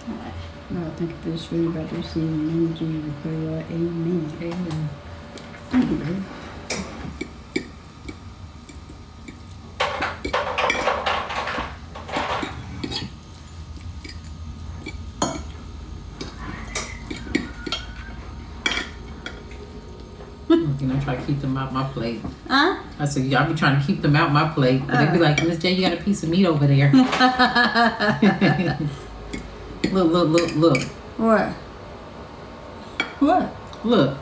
Lord, thank you for this food about to receive. In the name of Jesus, we pray, Lord. Amen. Amen. Thank you, baby. You know, try to keep them out my plate. Huh? I said, y'all be trying to keep them out my plate. But they be like, Miss J, you got a piece of meat over there. Look. What? What? Look.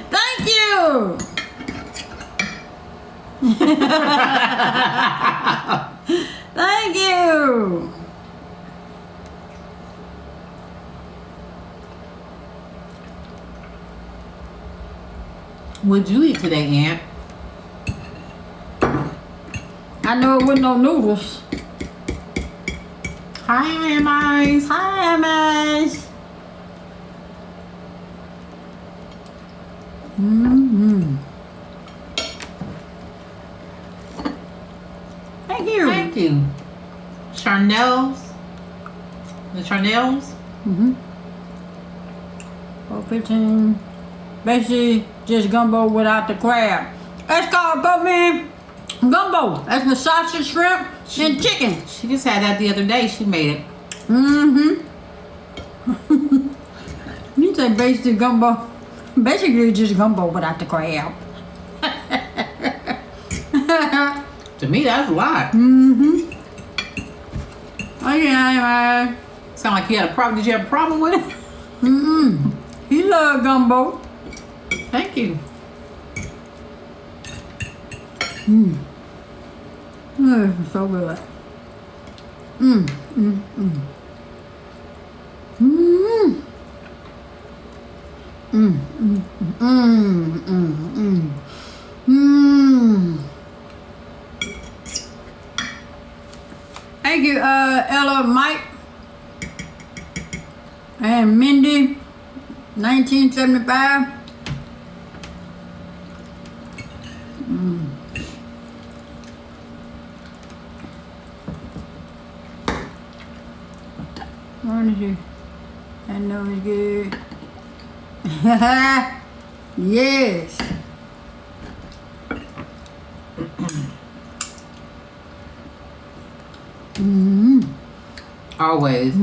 Thank you! Thank you! What'd you eat today, Aunt? I know it wasn't no noodles. Hi, Amice. Hi, Amice. Mm-hmm. Thank you. Thank you. Charnel's. The Charnel's? Mm-hmm. 4:15. Basically, just gumbo without the crab. That's called goatman gumbo. That's with sausage, shrimp, and chicken. She just had that the other day. She made it. Mm-hmm. You say basically gumbo. Basically, just gumbo without the crab. To me, that's a lot. Mm-hmm. Oh, yeah. Sound like you had a problem. Did you have a problem with it? Mm-mm. He love gumbo. Thank you. So good. Mm. Thank you, Ella, Mike, and Mindy, 1975. What is it? I know it's good. Yes. Always.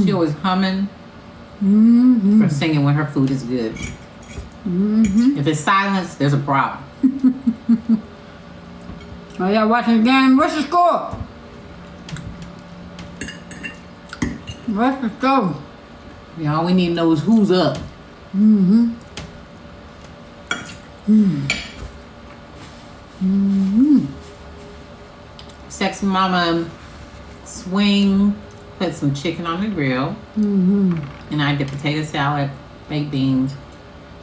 She always humming or singing when her food is good. If it's silence, there's a problem. Oh, y'all watching the game? What's the score? What's the score? Yeah, all we need to know is who's up. Sexy Mama swing, put some chicken on the grill. And I did potato salad, baked beans,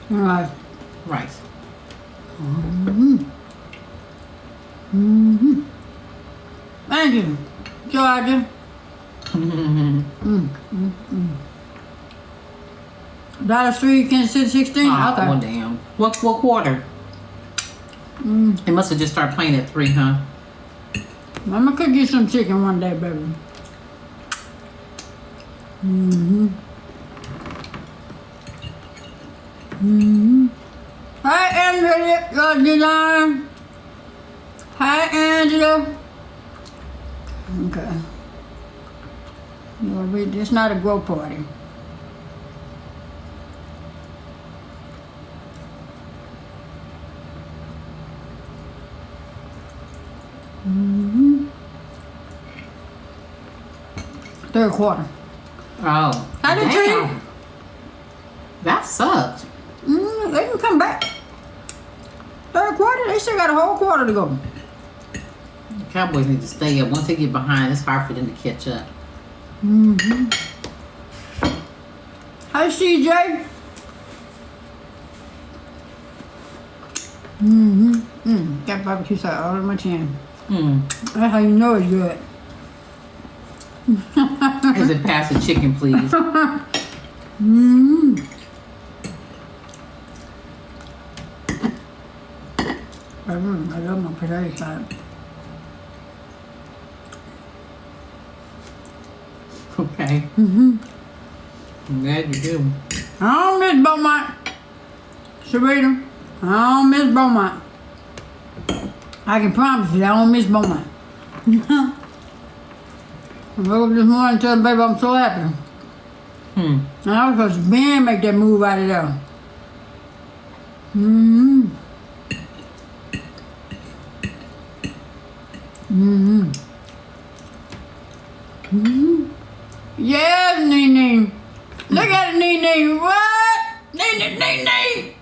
All right. rice. Thank you, Georgia. Dollar Street, Kansas City, 16. Oh, Okay. well, damn. What quarter? It must have just started playing at 3, huh? I'm gonna cook you some chicken one day, baby. Hi, Angela. Design. Hi, Angela. Okay. It's not a grow party. Third quarter. Oh. How did damn. you? That sucked. They can come back. Third quarter, they still got a whole quarter to go. Cowboys need to stay up. Once they get behind, it's hard for them to catch up. Hi, CJ. Got barbecue sauce all in my chin. That's how you know it's good. Is it past the chicken, please? I love my potato salad. Okay. Mm-hmm. I'm glad you do. I don't miss Beaumont. Sarita, I don't miss Beaumont. I can promise you, I don't miss Beaumont. I woke up this morning and told the baby I'm so happy. And I was supposed to Ben make that move out of there. Mm-hmm. Mm-hmm. Mm-hmm. Yes, Nene. Look at it, Nene. What? Nene, Nene.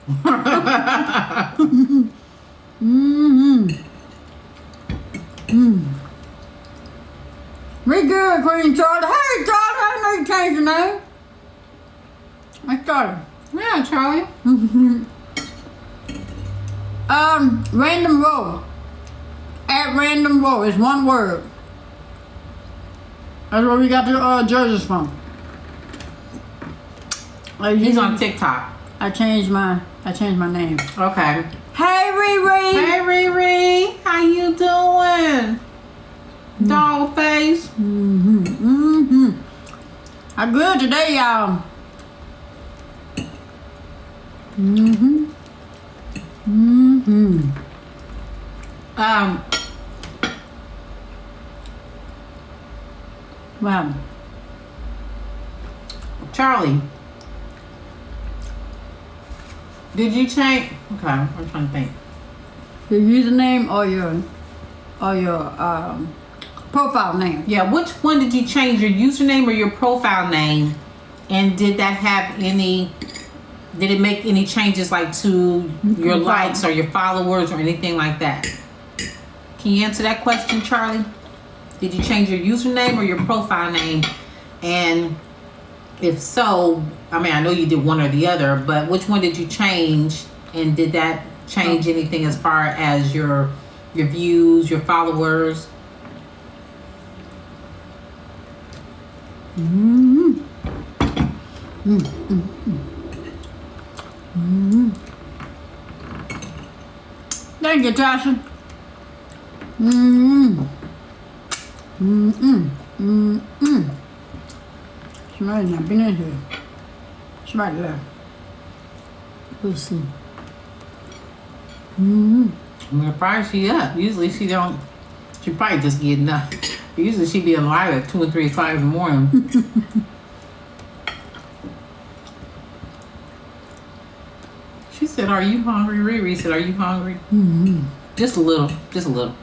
Mm-hmm. Mm. We good, Queen Charlie. Hey, Charlie, I know you changed your name. I Charlie. Yeah, Charlie. Random row. At random row is one word. That's where we got the jerseys from. He's on TikTok. I changed my name. Okay. Hey Riri. Hey Riri, how you doing? Dog face. I'm good today, y'all. Wow. Charlie, did you change? Okay, I'm trying to think. Your username or your profile name? Yeah, which one did you change, your username or your profile name? And did that have any? Did it make any changes, like to your likes or your followers or anything like that? Can you answer that question, Charlie? Did you change your username or your profile name? And if so, I mean, I know you did one or the other, but which one did you change? And did that change anything as far as your views, your followers? Thank you, Tasha. Somebody's not been in here. Somebody left. We'll see. I'm surprised she up. Usually she don't. She probably just getting up. Usually she be alive at 2 and 3 o'clock in the morning. She said, "Are you hungry?" Riri said, "Are you hungry?" Just a little. Just a little.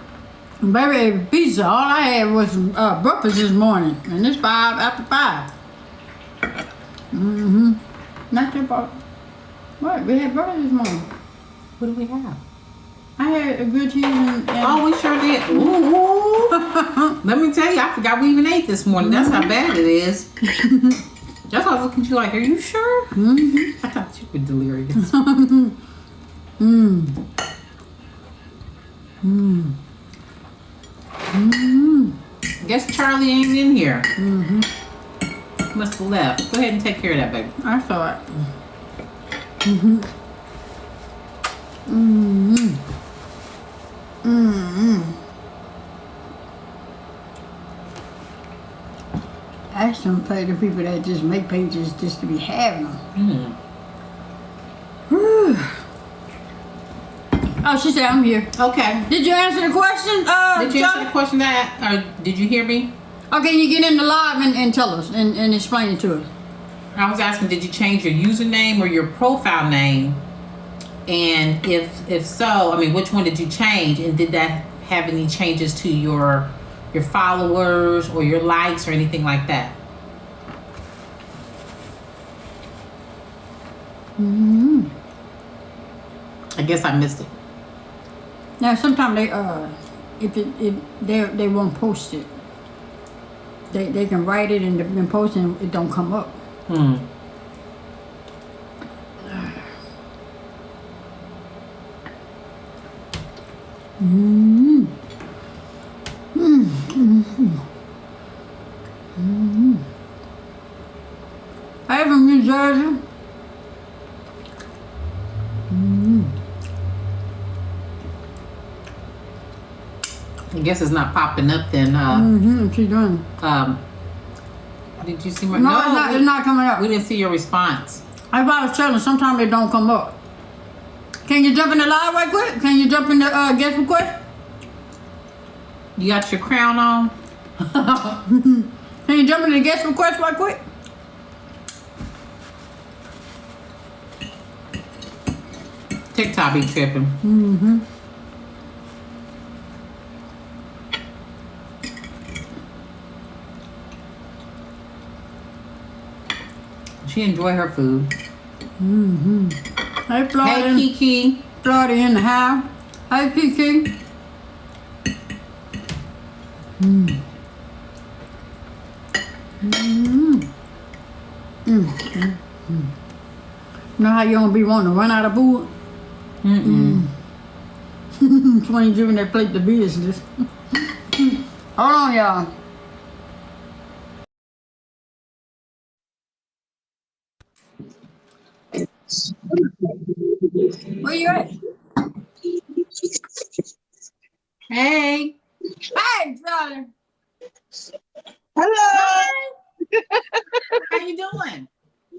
Baby ate pizza. All I had was breakfast this morning, and it's 5 after 5. Not your fault. What? We had breakfast this morning. What do we have? I had a grilled cheese and Oh, we sure did. Ooh. Let me tell you, I forgot we even ate this morning. That's how bad it is. That's why I was looking at you like, are you sure? I thought you were delirious. Guess Charlie ain't in here. Must have left. Go ahead and take care of that, baby. I saw it. I shouldn't play the people that just make pages just to be having them. Oh, she said I'm here. Okay. Did you answer the question? Did you answer the question or did you hear me? Okay, you get in the live and tell us and explain it to us. I was asking, did you change your username or your profile name? And if so, I mean, which one did you change? And did that have any changes to your followers or your likes or anything like that? I guess I missed it. Now sometimes they won't post it. They can write it and then post it and it don't come up. Hey from New Jersey. I guess it's not popping up then. She's doing. Did you see my? No, it's not coming up. We didn't see your response. I was telling, sometimes it don't come up. Can you jump in the live right quick? Can you jump in the guest request? You got your crown on? Can you jump in the guest request right quick? TikTok be tripping. Mm-hmm. She enjoy her food. Mm-hmm. Hey, Florida. Hey, Kiki. Florida in the house. Hey, Kiki. Mm. Mm. Mm. Mm. Mm. You know how you don't be wanting to run out of food? Mm-mm. It's when you're giving that plate the business. Hold on, y'all. Where you at? Hey. Hey, Charlie. Hello. How you doing?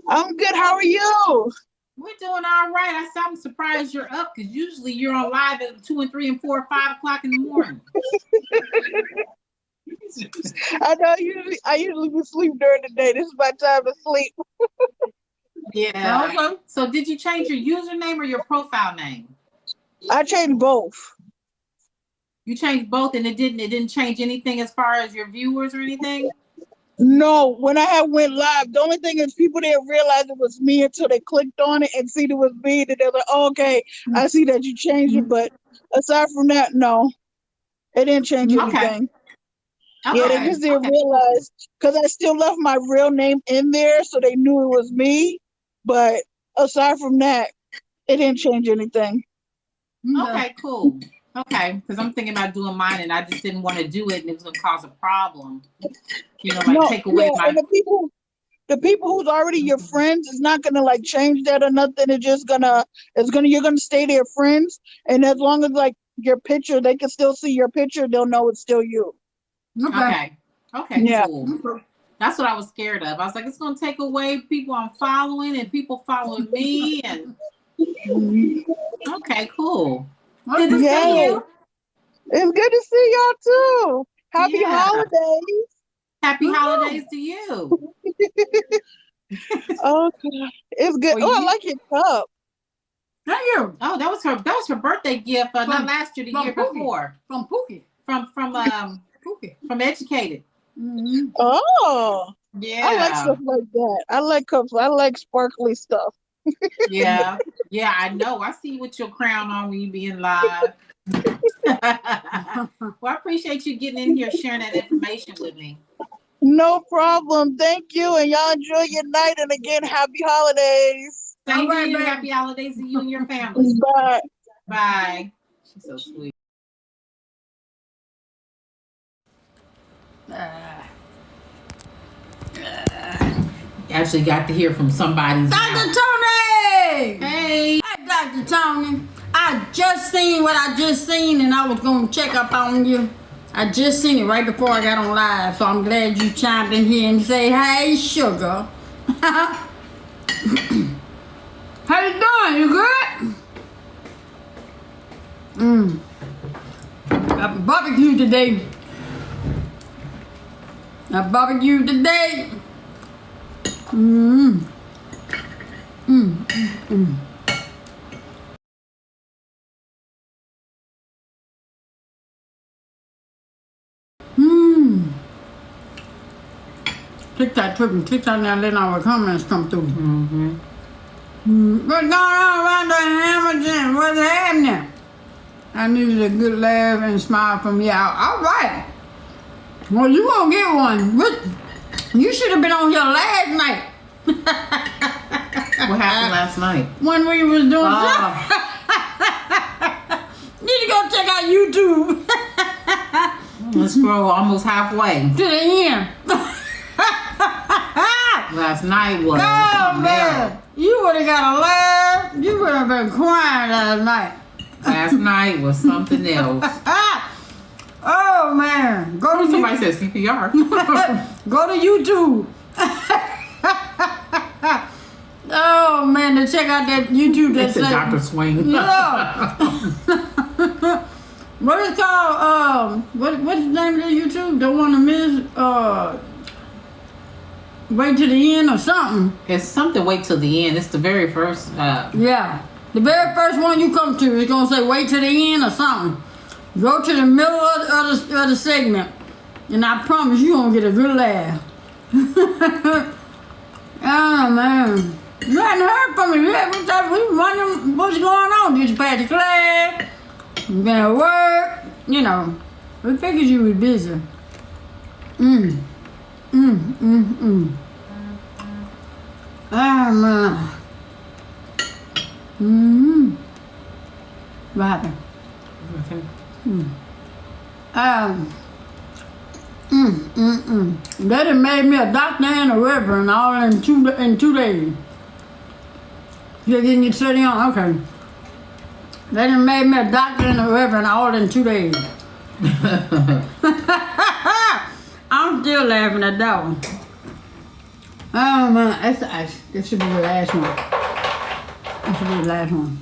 I'm good. How are you? We're doing all right. I'm surprised you're up because usually you're on live at 2 and 3 and 4 or 5 o'clock in the morning. I know I usually be asleep during the day. This is my time to sleep. Yeah. Okay. So did you change your username or your profile name? I changed both. You changed both and it didn't change anything as far as your viewers or anything? No, when I had went live, the only thing is people didn't realize it was me until they clicked on it and see it was me. And they're like, oh, okay, I see that you changed it. But aside from that, no, it didn't change anything. Okay. Yeah, they just didn't realize because I still left my real name in there, so they knew it was me. But aside from that, it didn't change anything. Okay, cool. Okay, because I'm thinking about doing mine and I just didn't want to do it and it was going to cause a problem. You know, like take away my... And the people who's already your friends is not gonna like change that or nothing. You're gonna stay their friends. And as long as like your picture, they can still see your picture, they'll know it's still you. Okay, Yeah. cool. That's what I was scared of. I was like, it's going to take away people I'm following and people following me. And okay, cool. Good to see you. It's good to see y'all too. Happy holidays. Happy holidays to you. Okay. It's good. I like your cup. Thank you. Oh, that was her birthday gift. Not last year, the year before. From Pookie. From Pookie. From Educated. Mm-hmm. Oh. Yeah. I like stuff like that. I like cups. I like sparkly stuff. Yeah. Yeah, I know. I see you with your crown on when you being live. Well, I appreciate you getting in here sharing that information with me. No problem. Thank you. And y'all enjoy your night. And again, happy holidays. Same to you. Happy holidays to you and your family. Bye. Bye. She's so sweet. Actually got to hear from somebody's Dr. Tony! Hey! Hey, Dr. Tony. I just seen what I just seen and I was going to check up on you. I just seen it right before I got on live, so I'm glad you chimed in here and say, hey, sugar. How you doing? You good? I barbecued today. TikTok tripping. TikTok now letting our comments come through. What's going on around the Hamilton? What's happening? I needed a good laugh and smile from y'all. All right. Well, you gonna get one. You should have been on here last night. What happened last night? When we was doing need to go check out YouTube. Let's scroll almost halfway. To the end. Last night was man. You would have got a laugh. You would have been crying last night. Last night was something else. Oh man. Go to Somebody said CPR. Go to YouTube. Oh man, to check out that YouTube that It's a Dr. Swing. Yeah. What is called? What's the name of the YouTube? Don't want to miss. Wait to the end or something. It's something. Wait till the end. It's the very first. Yeah, the very first one you come to is gonna say wait to the end or something. Go to the middle of the segment, and I promise you gonna get a good laugh. Oh man, you hadn't heard from me yet. We wondering what's going on. Did you pass the class? You been at work? You know, we figured you was busy. Ah man. What happened? They done made me a doctor and a reverend all in 2 days. You're getting your study on? Okay. They done made me a doctor and a reverend all in 2 days. I'm still laughing at that one. Oh man, that's the ice. This should be the last one. This should be the last one.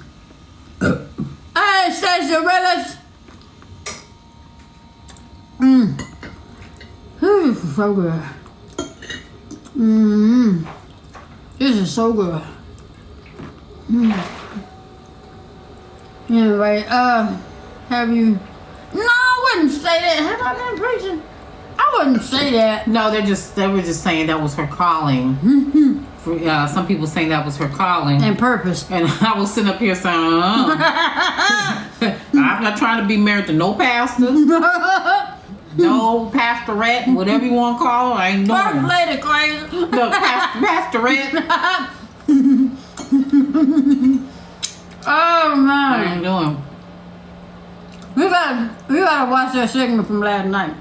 Hey, Stacey Willis. This is so good. This is so good. Anyway, have you? No, I wouldn't say that. Have I been preaching? I wouldn't say that. No, they were just saying that was her calling. For, some people saying that was her calling And purpose. and I was sitting up here saying, I'm not trying to be married to no pastor, no pastorette, whatever you want to call her. I ain't doing First it. lady crazy. Look, pastorette, Oh I man. ain't doing. We gotta watch that segment from last night.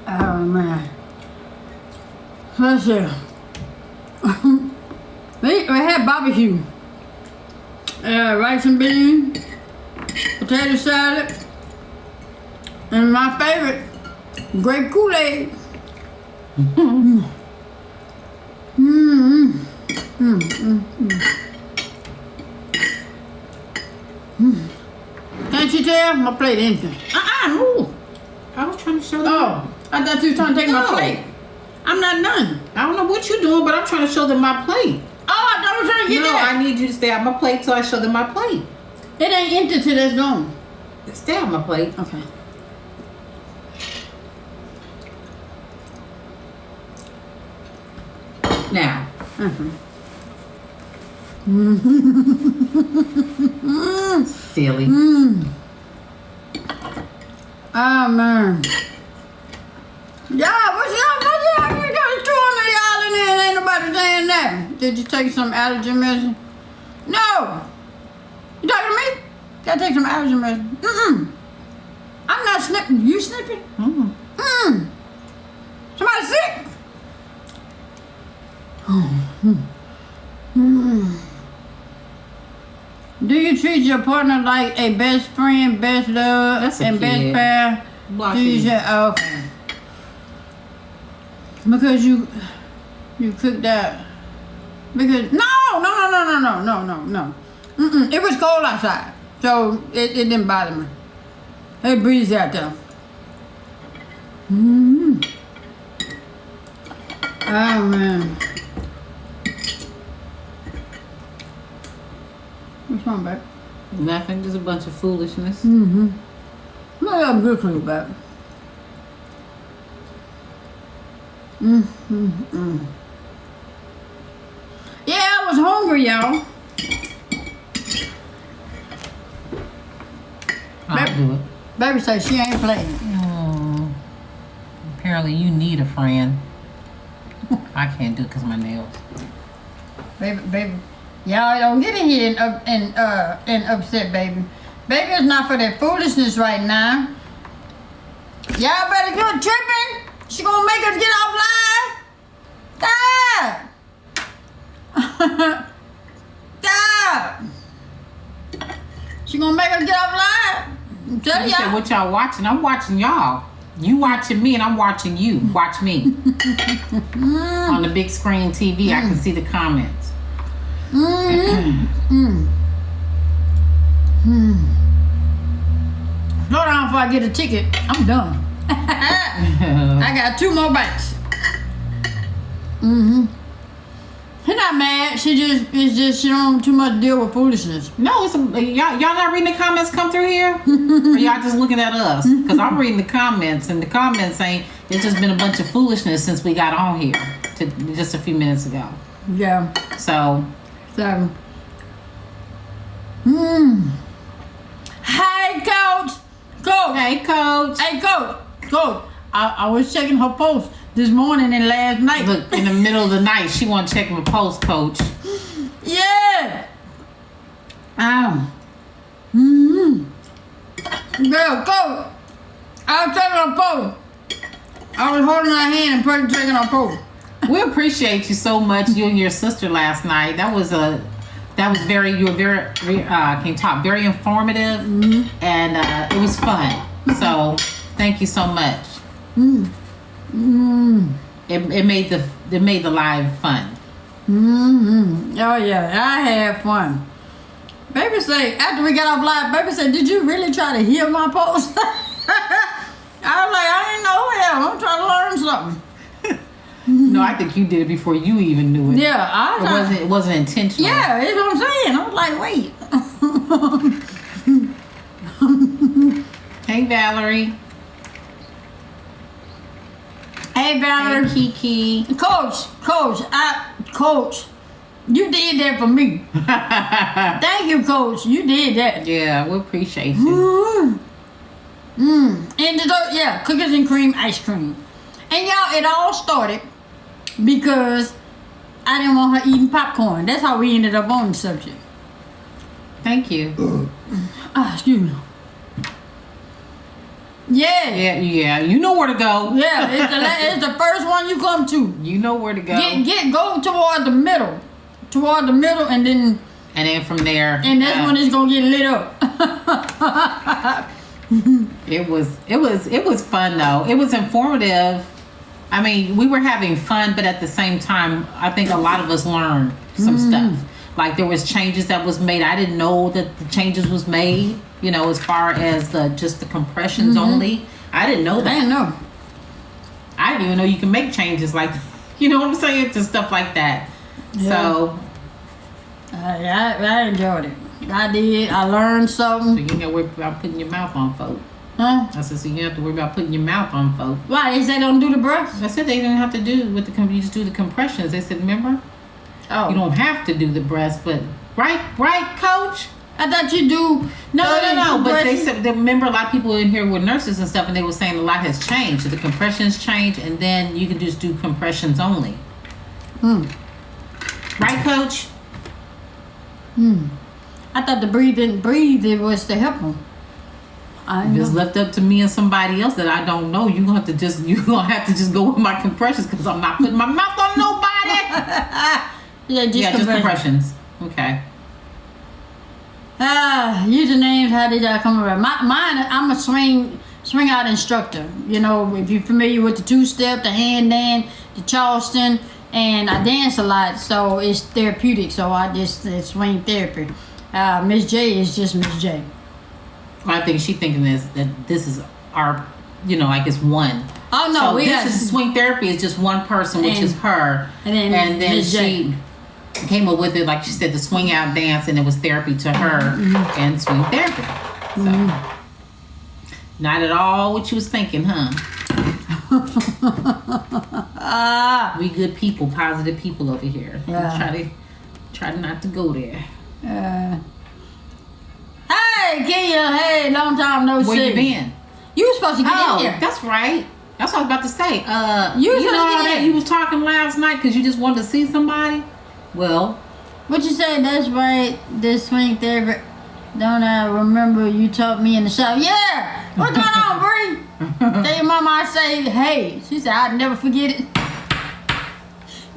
Oh man. Let's see. We had barbecue. Rice and beans, potato salad, and my favorite, grape Kool-Aid. Can't you tell? My plate empty. Move. I was trying to show them. Oh, I thought you was trying to take my No. plate. I'm not done. I don't know what you're doing, but I'm trying to show them my plate. Oh, I thought I was trying to get No, that. I need you to stay on my plate till I show them my plate. It ain't empty till it's gone. Stay on my plate. Okay. Now. Silly. Oh man. Yeah, what's up? We got 200 y'all in there and ain't nobody saying that. Did you take some allergy medicine? No. You talking to me? Gotta take some allergy medicine. I'm not sniffing. You sniffing? Somebody sick? Do you treat your partner like a best friend, best love, That's a and best kid. pair? Block Do you it. say, oh, okay. Because you cooked that. Because no. It was cold outside, so it didn't bother me. It breezed out there. Oh man. What's wrong, babe? Nothing, just a bunch of foolishness. No, I'm good for you, babe. Yeah, I was hungry, y'all. I'll do it. Baby said she ain't playing. Apparently you need a friend. I can't do it because of my nails. Baby. Y'all don't get in here and upset, baby. Baby, it's not for that foolishness right now. Y'all better quit tripping. She gonna make us get off live. Stop. Stop. She gonna make her get off live. I'm telling You said y'all. what y'all watching? I'm watching y'all. You watching me and I'm watching you. Watch me. On the big screen TV, I can see the comments. Slow down before I get a ticket. I'm done. I got 2 more bites. She's not mad. It's just she don't too much deal with foolishness. No, y'all not reading the comments come through here? Or y'all just looking at us? Because I'm reading the comments, and the comments saying it's just been a bunch of foolishness since we got on here just a few minutes ago. Yeah. So. Hey, Coach. Hey, Coach. Hey, Coach. I was checking her post this morning and last night. Look, in the middle of the night, she want to check my post, Coach. Yeah. Girl, Coach. I was checking her post. I was holding her hand and checking her post. We appreciate you so much, you and your sister last night. You were very very informative, and it was fun. So thank you so much. It made the live fun. Oh yeah, I had fun. Baby say after we got off live, baby said, "Did you really try to hear my post?" I was like, "I didn't know. Hell, I'm trying to learn something." No, I think you did it before you even knew it. Yeah, it wasn't intentional. Yeah, that's what I'm saying. I was like, wait. Hey, Valerie. Hey, Valerie. Hey, Kiki. Coach, you did that for me. Thank you, Coach. You did that. Yeah, we appreciate you. And dessert, yeah, cookies and cream ice cream. And y'all, it all started because I didn't want her eating popcorn. That's how we ended up on the subject. Thank you. Excuse me. Yeah. Yeah. You know where to go. Yeah, it's the first one you come to. You know where to go. Go toward the middle, and then from there. And that's when it's gonna get lit up. It was fun though. It was informative. I mean, we were having fun, but at the same time, I think a lot of us learned some stuff. Like there was changes that was made. I didn't know that the changes was made. You know, as far as just the compressions only. I didn't know that. I didn't know. I didn't even know you can make changes like, you know what I'm saying, to stuff like that. Yeah. So I enjoyed it. I did. I learned something. So you ain't got to worry about putting your mouth on folk. Huh? I said, so you don't have to worry about putting your mouth on folk. Why? They say don't do the breaths? I said they didn't have to do with you just do the compressions. They said, remember? Oh. You don't have to do the breaths, but right, Coach? I thought you do. No. But they said, remember a lot of people in here were nurses and stuff, and they were saying a lot has changed. So the compressions changed, and then you can just do compressions only. Right, Coach? I thought the breathe it was to help them. If it's left up to me and somebody else that I don't know, you're gonna have to just go with my compressions because I'm not putting my mouth on nobody. Just compressions. Okay. Usernames. How did I come around? Mine. I'm a swing out instructor. You know, if you're familiar with the 2-step, the hand dance, the Charleston, and I dance a lot, so it's therapeutic. So I just it's swing therapy. Miss J is just Miss J. I think she's thinking that this is our, like it's one. Oh no, so this is swing therapy is just one person, which is her, and then she came up with it, like she said, the swing out dance, and it was therapy to her and swing therapy. So not at all what you was thinking, huh? We good people, positive people over here. Yeah. Try not to go there. Hey, Kia. Hey, long time no see. Where you been? You were supposed to get in here. That's right. That's what I was about to say. You know that you was talking last night because you just wanted to see somebody? Well. What you say? That's right. This swing therapy. Don't I remember you taught me in the shop? Yeah. What's going on, Bree? Tell your mama I say, hey. She said, I'd never forget it.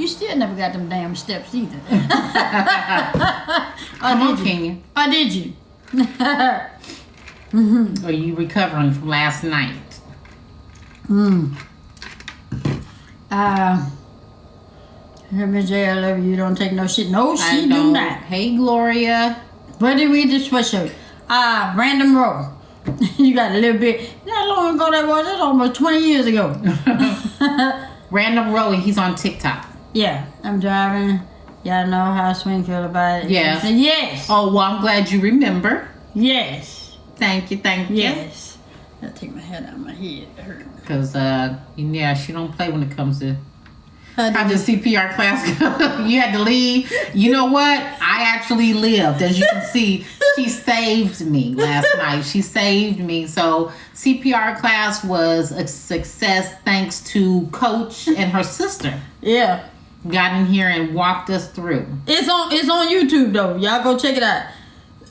You still never got them damn steps either. Come on, Kenya. Or did you? Are you recovering from last night? Miss J, I love you. You don't take no shit. No, she do not. Hey, Gloria. Where did we just sweatshirt? Random row. You got a little bit. How long ago that was? That's almost 20 years ago. Random Row, and he's on TikTok. Yeah, I'm driving. Y'all know how Swing feel about it. Yeah. Yes. Oh, well, I'm glad you remember. Yes. Thank you. Yes. I'll take my head out of my head. It hurt. Because, yeah, she don't play when it comes to How the CPR class. You had to leave. You know what? I actually lived. As you can see, she saved me last night. She saved me. So CPR class was a success thanks to Coach and her sister. Yeah. Got in here and walked us through. It's on YouTube though. Y'all go check it out.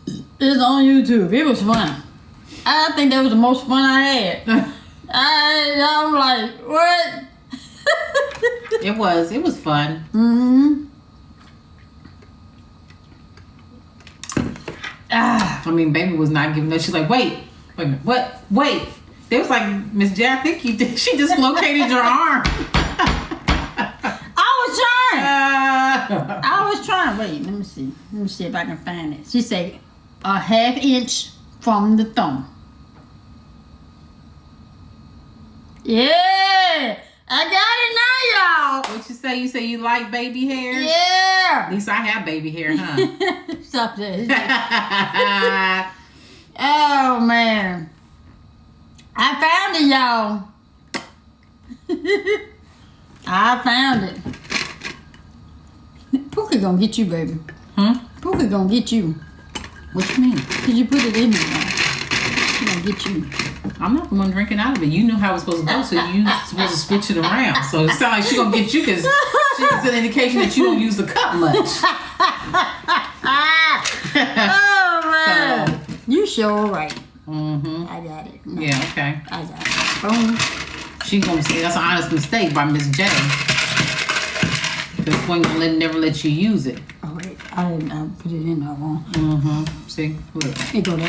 It's on YouTube. It was fun. I think that was the most fun I had. I'm like, what? It was fun. I mean, baby was not giving up. She's like, wait a minute, what? Wait. They was like, Miss J, I think she dislocated your arm. I was trying. Wait, let me see. Let me see if I can find it. She said, a half inch from the thumb. Yeah. I got it now, y'all. What you say? You say you like baby hair? Yeah. At least I have baby hair, huh? Stop that. Oh, man. I found it, y'all. I found it. Pookie gonna get you, baby. Pookie gonna get you. What you mean? Cause you put it in there. She gonna get you. I'm not the one drinking out of it. You knew how it was supposed to go, so you supposed to switch it around. So it sounds like she gonna get you because it's an indication that you don't use the cup much. Oh man, so, you sure right. I got it. No, yeah, okay. I got it. Boom. She gonna say that's an honest mistake by Miss J. Because Swing gonna never let you use it. Oh wait, I put it in there wrong. See, look. It go that way.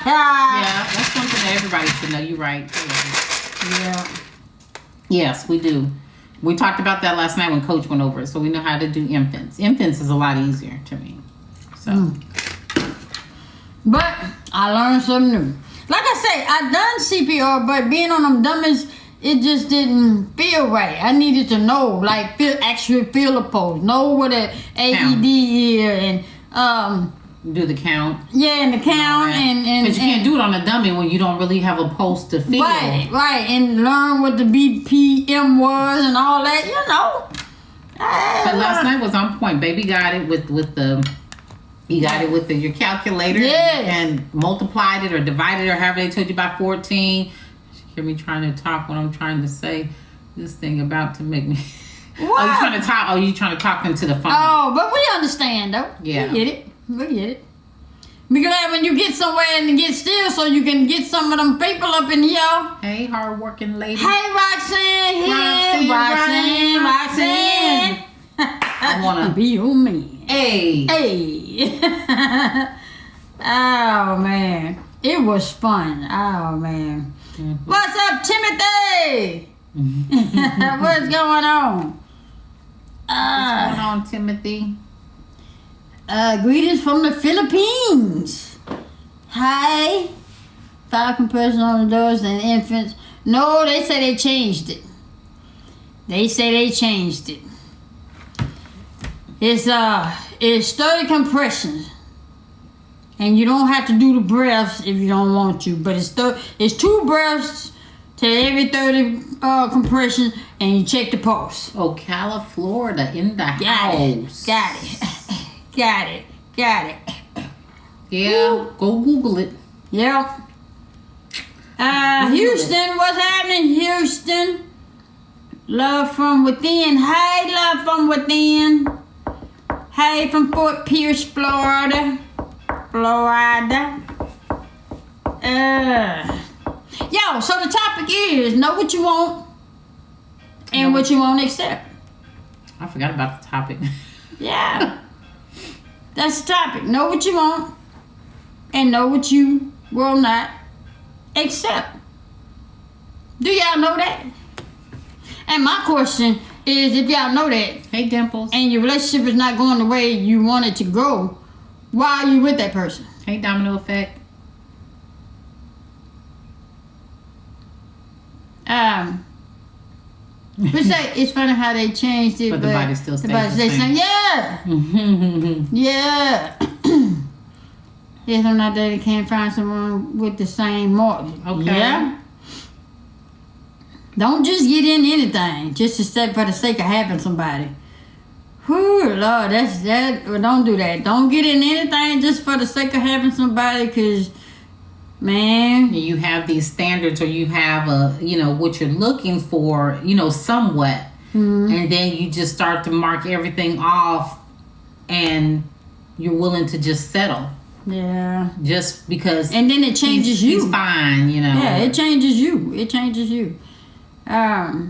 Yeah, that's something that everybody should know. You're right. Yeah. Yes, we do. We talked about that last night when Coach went over it, so we know how to do infants. Infants is a lot easier to me. So. But I learned something new. Like I say, I done CPR, but being on them dummies, it just didn't feel right. I needed to know, like, actually feel a pulse, know what an AED is, and do the count. Yeah, and the count, and because you can't do it on a dummy when you don't really have a pulse to feel. Right, and learn what the BPM was and all that, you know. But last night was on point. Baby got it with the. You got it with your calculator and multiplied it or divided it or however they told you by 14. You hear me trying to talk when I'm trying to say this thing about to make me. What? Oh, you trying to talk? Oh, you trying to talk into the phone? Oh, but we understand though. Yeah, we get it. Be glad when you get somewhere and get still so you can get some of them people up in here. Hey, hard-working lady. Hey, Roxanne. Hey, Roxanne. I want to be your man. Hey. Oh, man. It was fun. Oh, man. What's up, Timothy? What's going on? What's going on, Timothy? Greetings from the Philippines. Hi. 5 compressions on the doors and infants. No, they say they changed it. It's 30 compressions. And you don't have to do the breaths if you don't want to. But it's 2 breaths to every 30 compressions, and you check the pulse. Ocala, Florida, in the house. Got it. Yeah, Woo. Go Google it. Yep. Houston, what's happening, Houston? Love from within. Hey, love from within. Hey, from Fort Pierce, Florida. Yo, so the topic is know what you want and what you won't accept. I forgot about the topic. Yeah. That's the topic. Know what you want and know what you will not accept. Do y'all know that? And my question is, if y'all know that, Hey, Dimples. and your relationship is not going the way you want it to go, why are you with that person? Hey, Domino Effect. But say it's funny how they changed it, But the body still stays the they same. say, yeah, yeah. Yes, I'm not there. They can't find someone with the same mortgage. Okay. Yeah. Don't just get in anything just for the sake of having somebody. Whew, Lord, that's that. Well, don't do that. Don't get in anything just for the sake of having somebody, because, man. You have these standards, or you have what you're looking for, somewhat. Mm-hmm. And then you just start to mark everything off, and you're willing to just settle. Yeah. Just because. And then it changes you. He's fine, Yeah, it changes you. It changes you. I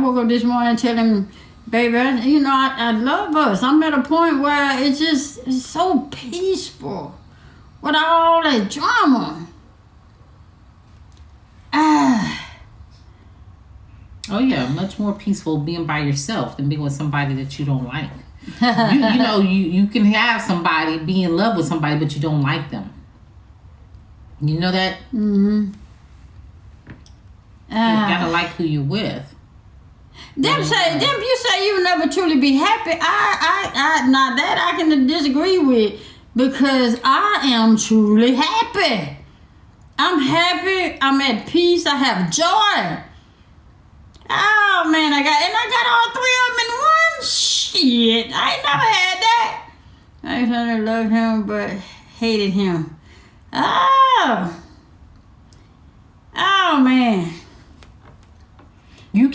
woke up this morning telling baby, I love us. I'm at a point where it's so peaceful without all that drama. Oh yeah, much more peaceful being by yourself than being with somebody that you don't like. you can have somebody, be in love with somebody, but you don't like them. You know that? Mm-hmm. You gotta like who you're with. You say you'll never truly be happy. Now that I can disagree with, because I am truly happy. I'm happy. I'm at peace. I have joy. Oh man, I got all three of them in one. Shit, I ain't never had that. I used to love him, but hated him. Oh man. You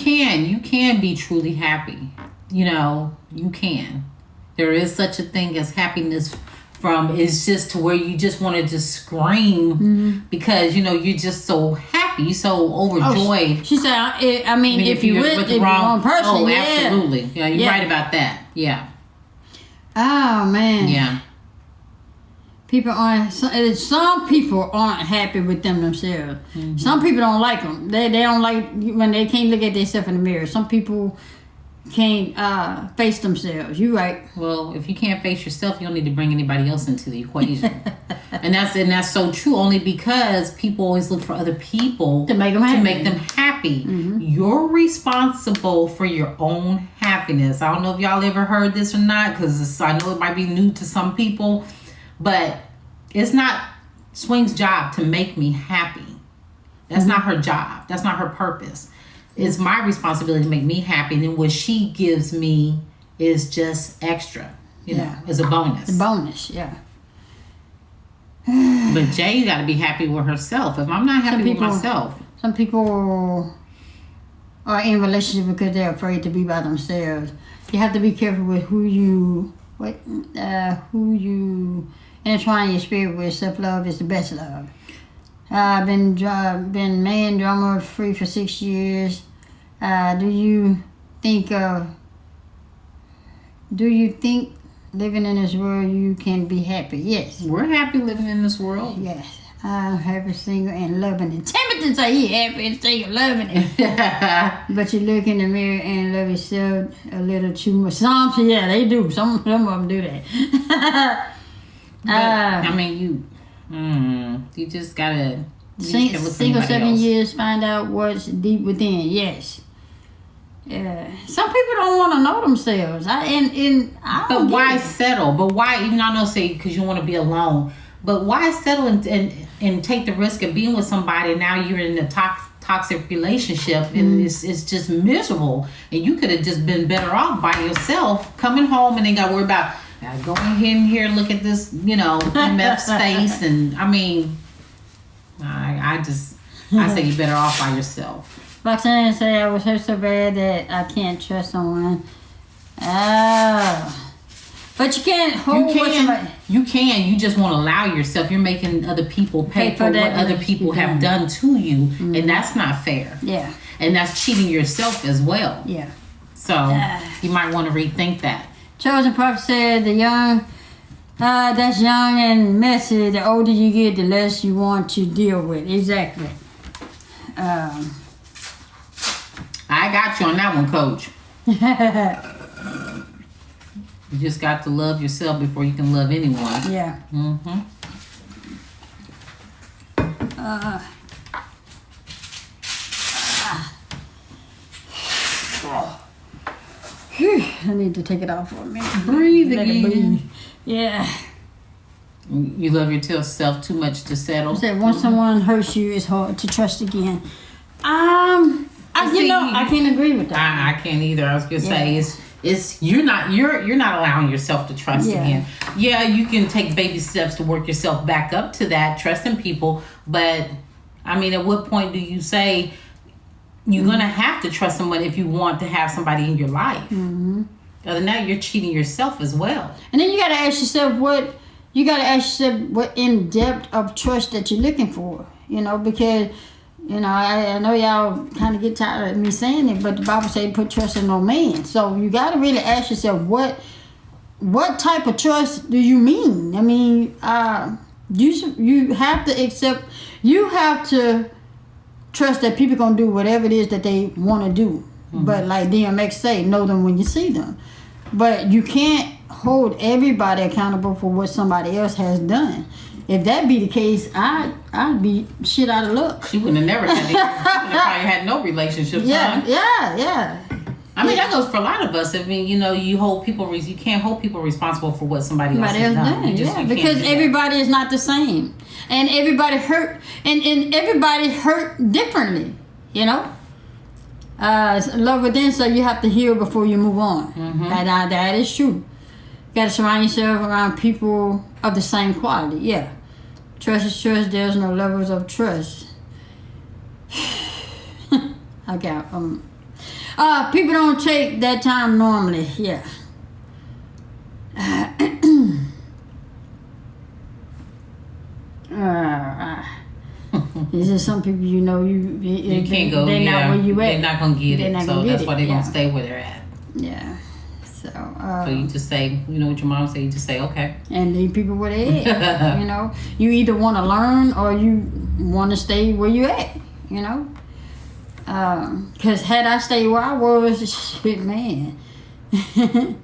can be truly happy. You can. There is such a thing as happiness it's just to where you just want to just scream because, you're just so happy, so overjoyed. Oh, she said, if you're with the wrong person. Oh, yeah. absolutely. Yeah, you're right about that. Yeah. Oh, man. Yeah. Some people aren't happy with themselves. Mm-hmm. Some people don't like them. They don't like when they can't look at themselves in the mirror. Some people can't face themselves. You're right. Well, if you can't face yourself, you don't need to bring anybody else into the equation. and that's so true. Only because people always look for other people to make them happy. Mm-hmm. You're responsible for your own happiness. I don't know if y'all ever heard this or not, because I know it might be new to some people. But it's not Swing's job to make me happy. That's not her job. That's not her purpose. It's my responsibility to make me happy. And then what she gives me is just extra, as a bonus. A bonus, yeah. But Jay got to be happy with herself. If I'm not happy with myself. Some people are in relationship because they're afraid to be by themselves. You have to be careful with who you intertwine your spirit with. Self-love is the best love. I've been man drama free for 6 years. Do you think living in this world you can be happy? Yes. We're happy living in this world. Yes. I'm happy, single, and loving it. Timothy say he happy and single, loving it. But you look in the mirror and love yourself a little too much. Some, yeah, they do. Some of them do that. You just gotta. Single 7 years, find out what's deep within. Yes. Some people don't want to know themselves. But why settle? But why? Even I know, say because you want to be alone. But why settle and take the risk of being with somebody? Now you're in a toxic relationship, and it's just miserable. And you could have just been better off by yourself, coming home, and then got to worry about going in here, look at this, MF's face, and I say you're better off by yourself. Roxanne said I was hurt so bad that I can't trust someone. But you can't hold somebody. You can. You just won't allow yourself. You're making other people pay for what other people have done to you, and that's not fair. Yeah. And that's cheating yourself as well. Yeah. So you might want to rethink that. Chosen Prophet said, that's young and messy. The older you get, the less you want to deal with. Exactly. I got you on that one, Coach. You just got to love yourself before you can love anyone. Yeah. Mm-hmm. I need to take it off for a minute. Breathe Let it again. breathe. Yeah. You love yourself too much to settle. Said once someone hurts you, it's hard to trust again. I can't agree with that. I can't either. I was gonna say it's you're not allowing yourself to trust again. Yeah, you can take baby steps to work yourself back up to that, trusting people. But I mean, at what point do you say you're gonna have to trust someone if you want to have somebody in your life? Mm-hmm. Other than that, you're cheating yourself as well. And then you gotta ask yourself what in depth of trust that you're looking for. Because I know y'all kind of get tired of me saying it, but the Bible says put trust in no man. So you got to really ask yourself, what type of trust do you mean? I mean, you have to trust that people going to do whatever it is that they want to do. Mm-hmm. But like DMX say, know them when you see them. But you can't hold everybody accountable for what somebody else has done. If that be the case, I'd be shit out of luck. She wouldn't have never had she would have probably had no relationships. Yeah. I mean, that goes for a lot of us. I mean, you can't hold people responsible for what somebody else has done. Because everybody is not the same, and everybody hurt, and everybody hurt differently. Love within, so you have to heal before you move on. Mm-hmm. That is true. You got to surround yourself around people of the same quality. Yeah. Trust is trust. There's no levels of trust. Okay. People don't take that time normally. Yeah. There's just some people you can't go. They're not where you at. They're not gonna get it. So that's why they're gonna stay where they're at. Yeah. So you just say, what your mom say, you just say, okay. And leave people where they at. You either want to learn or you want to stay where you at. Because had I stayed where I was, shit, man. And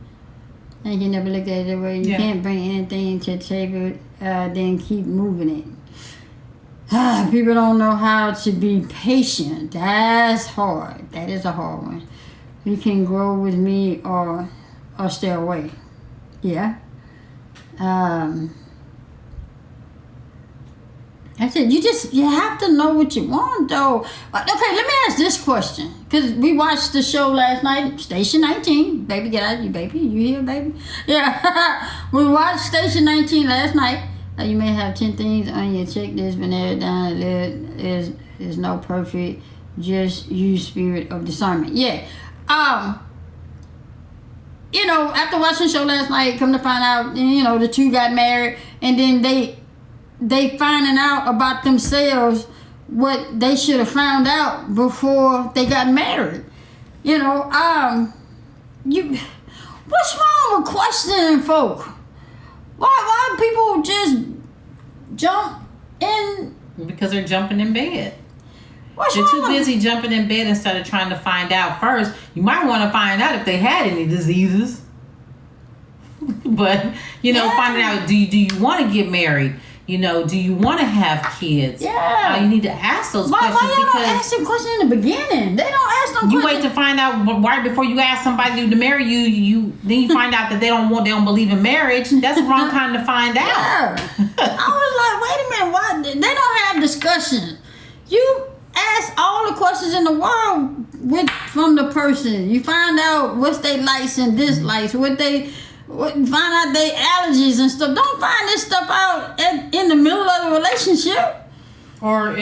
you never look at it that way. You can't bring anything to the table, then keep moving it. People don't know how to be patient. That's hard. That is a hard one. You can grow with me or stay away. Yeah. I said, you have to know what you want, though. Okay, let me ask this question. Because we watched the show last night, Station 19. Baby, get out of you, baby. You here, baby? Yeah. We watched Station 19 last night. You may have 10 things on your checklist, but narrowed down. There's no perfect. Just use spirit of discernment. Yeah. After watching the show last night, come to find out, the two got married, and then they finding out about themselves what they should have found out before they got married. What's wrong with questioning folk? Why people just jump in? Because they're jumping in bed. They're too busy jumping in bed instead of trying to find out first. You might want to find out if they had any diseases. But, finding out, do you want to get married? Do you want to have kids? Yeah. You need to ask those questions. Why y'all don't ask them questions in the beginning? They don't ask them questions. You wait to find out right before you ask somebody to marry you. Then you find out that they don't believe in marriage. That's the wrong time to find out. Yeah. I was like, wait a minute, why? They don't have discussion. You ask all the questions in the world from the person. You find out what's their likes and dislikes, find out their allergies and stuff. Don't find this stuff out in the middle of the relationship. Or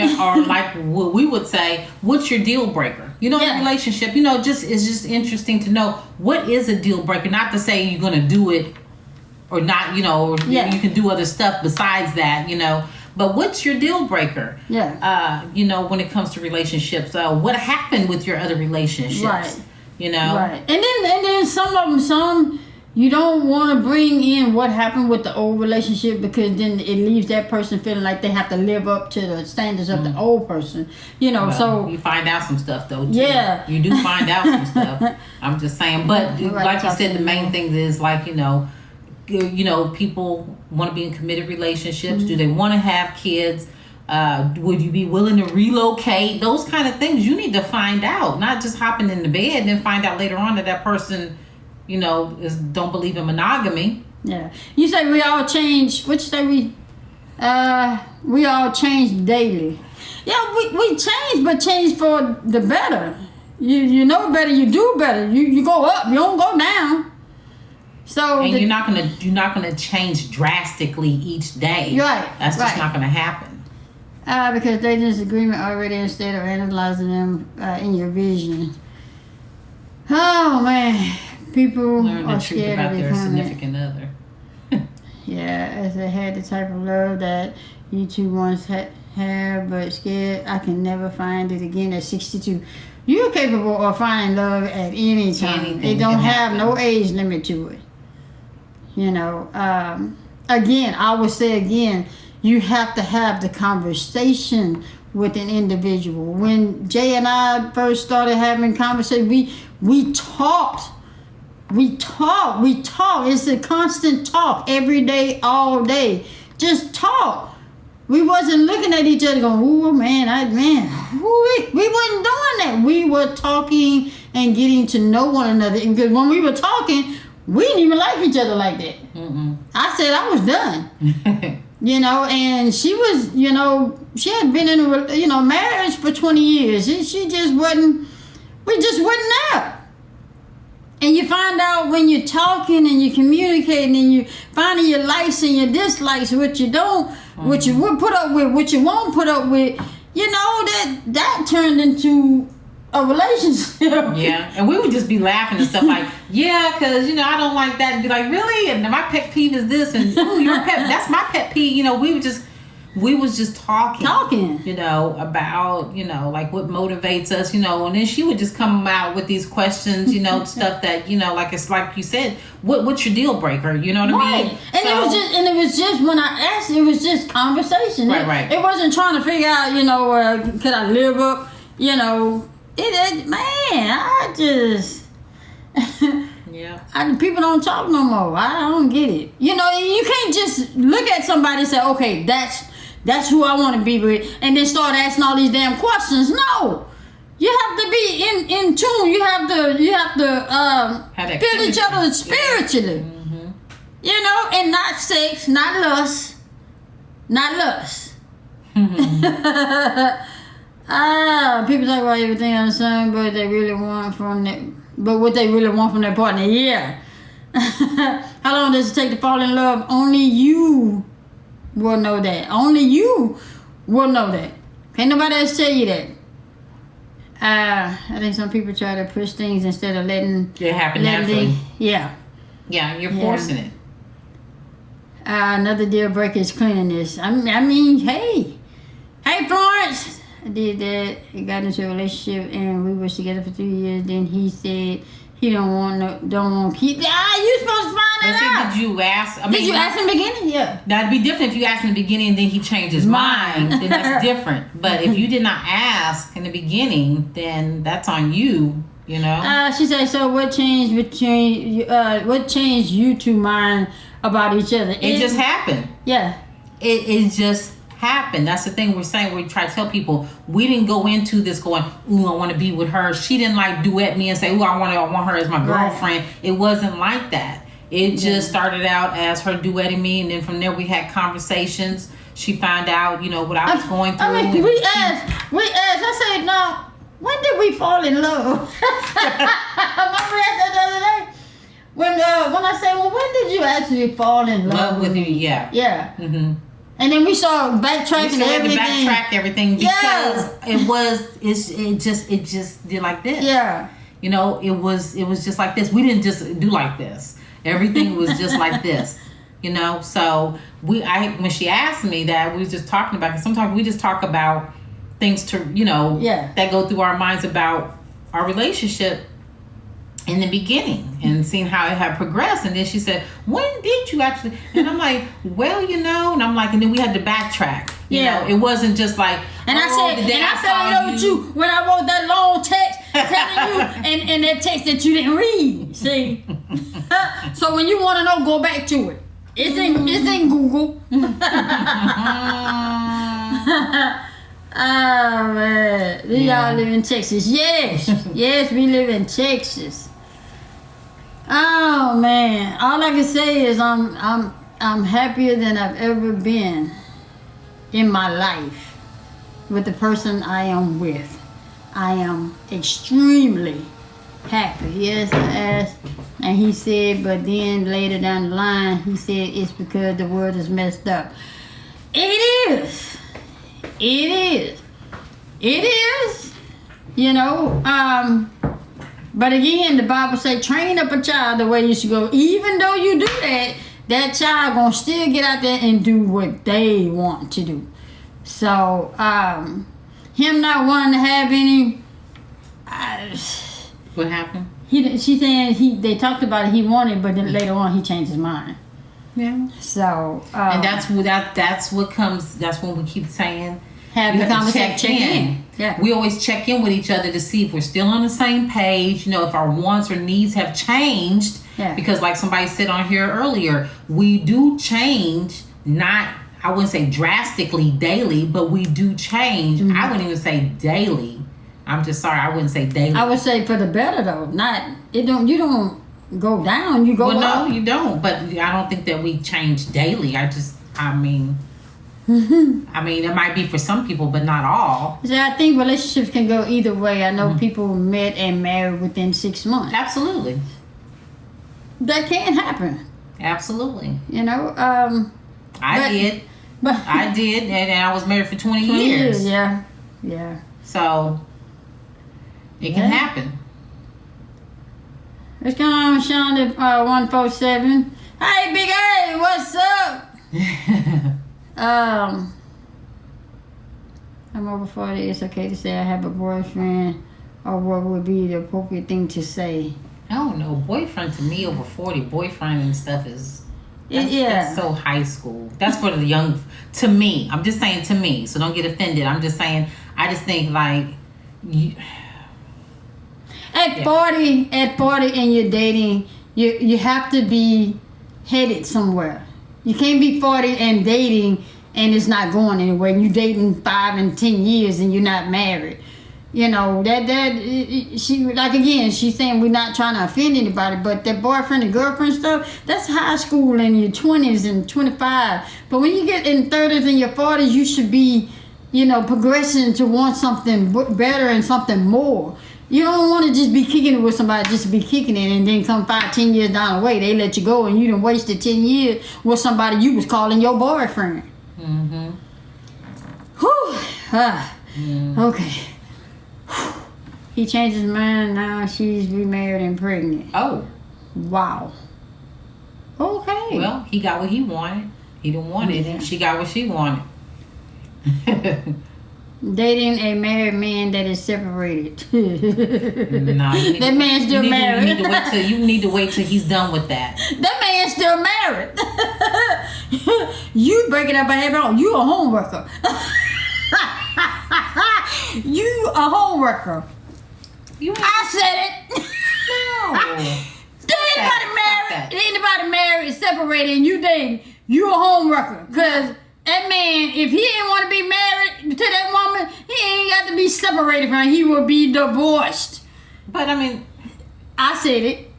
like what we would say, what's your deal breaker? In a relationship, it's just interesting to know what is a deal breaker. Not to say you're gonna do it or not, you can do other stuff besides that, But what's your deal breaker? Yeah. When it comes to relationships, what happened with your other relationships? Right. you know. Right. And then some of them, you don't want to bring in what happened with the old relationship, because then it leaves that person feeling like they have to live up to the standards of the old person. You know, Well, so you find out some stuff though. Too. Yeah. You do find out some stuff. I'm just saying, but like you said, the main thing is like people want to be in committed relationships. Do they want to have kids? Would you be willing to relocate? Those kind of things you need to find out, not just hopping in the bed and then find out later on that person, don't believe in monogamy. Yeah. You say we all change. What you say we all change daily. Yeah, we change, but change for the better. You know better, you do better. You go up, you don't go down. So and you're not gonna change drastically each day. Right. That's just not gonna happen. Because they disagreement already instead of analyzing them in your vision. Oh man, people Learn the are truth scared about of their becoming. significant other. Yeah, as I had the type of love that you two once had, but scared I can never find it again at 62. You're capable of finding love at any time. Anything It don't can have happen. no age limit to it. Again, I would say again, you have to have the conversation with an individual. When Jay and I first started having conversation, we talked. We talk. It's a constant talk every day, all day. Just talk. We wasn't looking at each other going, "Ooh, man, we wasn't doing that." We were talking and getting to know one another. Because when we were talking, we didn't even like each other like that. I said I was done. And she was, she had been in a, marriage for 20 years. She just wasn't, we just wasn't there. And you find out when you're talking and you're communicating and you finding your likes and your dislikes, what you don't, what you would put up with, what you won't put up with, that turned into a relationship. Yeah, and we would just be laughing and stuff like, yeah, because, I don't like that. And be like, really? And my pet peeve is this. And, ooh, your pet, that's my pet peeve. We was just talking. About, like what motivates us, and then she would just come out with these questions, stuff that, like it's like you said, what's your deal breaker? You know what I mean? And it was just when I asked, it was just conversation. Right. It wasn't trying to figure out, could I live up, I just people don't talk no more. I don't get it. You can't just look at somebody and say, okay, that's who I want to be with, and then start asking all these damn questions. No, you have to be in tune. You have to feel each other spiritually. And not sex, not lust. People talk about everything on the sun, but what they really want from their partner. Yeah. How long does it take to fall in love? Only you will know that. Only you will know that. Can't nobody else tell you that. I think some people try to push things instead of letting it happen naturally. Yeah, you're forcing it. Another deal breaker is cleanliness. I mean, hey, Florence. I did that. He got into a relationship and we were together for 3 years. Then he said he don't want to keep. You supposed to find that out. Did you ask? Did you ask in the beginning? Yeah. That'd be different if you asked in the beginning and then he changed his mind. Then that's different. But if you did not ask in the beginning, then that's on you. She said. So what changed what changed you two mind about each other? It just happened. Yeah. It just happened. That's the thing we're saying. We try to tell people we didn't go into this going, ooh, I want to be with her. She didn't like duet me and say, ooh, I want her as my girlfriend. Right. It wasn't like that. It just started out as her duetting me, and then from there we had conversations. She found out, what I was going through. I mean, we asked. I said, no, when did we fall in love? Remember that the other day? When I said, well, when did you actually fall in love with me? Yeah. Yeah. Mm-hmm. And then we saw backtracking everything. Backtrack everything because it just did like this. Yeah. It was just like this. We didn't just do like this. Everything was just like this. So when she asked me that, we was just talking about, because sometimes we just talk about things that go through our minds about our relationship. in the beginning and seeing how it had progressed. And then she said, when did you actually? And I'm like, well, and I'm like, and then we had to backtrack. You know, it wasn't just like, and I said, and I fell in love with you when I wrote that long text telling you and that text that you didn't read. See? So when you want to know, go back to it. It's in Google. Oh man, y'all live in Texas. Yes, yes, we live in Texas. Oh man, all I can say is I'm happier than I've ever been in my life with the person I am with. I am extremely happy. Yes, I asked, and he said, but then later down the line, he said it's because the world is messed up. It is. It is. It is. You know, but again, the Bible say, train up a child the way you should go. Even though you do that, that child gonna still get out there and do what they want to do. So, him not wanting to have any. What happened? She saying they talked about it. He wanted, but then later on he changed his mind. Yeah. So. And that's what comes. That's when we keep saying. Have the conversation. Check in. Yeah. We always check in with each other to see if we're still on the same page. You know, if our wants or needs have changed. Yeah. Because like somebody said on here earlier, we do change. Not, I wouldn't say drastically daily, but we do change. Mm-hmm. I wouldn't even say daily. I'm just sorry. I wouldn't say daily. I would say for the better though. You don't go down. You go up. No, you don't. But I don't think that we change daily. I mean, it might be for some people, but not all. So I think relationships can go either way. I know people met and married within 6 months. Absolutely. That can happen. Absolutely. You know, I did, and I was married for 20 years. Yeah. So it can happen. What's going on, Sean at 147? Hey, Big A, what's up? I'm over 40. It's okay to say I have a boyfriend, or what would be the appropriate thing to say? I don't know. Boyfriend to me over 40, boyfriend and stuff is that's so high school. That's for the young. To me, I'm just saying to me. So don't get offended. I'm just saying. I just think like. At 40 and you're dating, you have to be headed somewhere. You can't be 40 and dating and it's not going anywhere. You dating 5 and 10 years and you're not married. You know, she's saying we're not trying to offend anybody, but that boyfriend and girlfriend stuff, that's high school in your 20s and 25. But when you get in 30s and your 40s, you should be, progressing to want something better and something more. You don't want to just be kicking it with somebody just to be kicking it, and then come 5-10 years down the way, they let you go and you done wasted 10 years with somebody you was calling your boyfriend. Mm-hmm. Whew. Okay. He changed his mind. Now she's remarried and pregnant. Oh. Wow. Okay. Well, he got what he wanted. He didn't want it. And she got what she wanted. Dating a married man that is separated. No, that man's still married. You need to wait till he's done with that. That man's still married. You breaking up a habit. You a home worker. You a home worker. I said it. No. Anybody married, separated, and you dating, you a home worker. Because that man, if he didn't want to be married to that woman, he ain't got to be separated from her. He will be divorced. But I mean, I said it.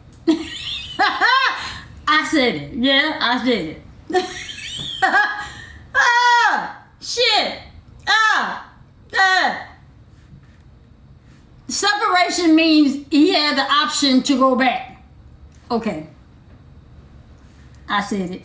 I said it. Yeah, I said it. Shit. Separation means he had the option to go back. Okay. I said it.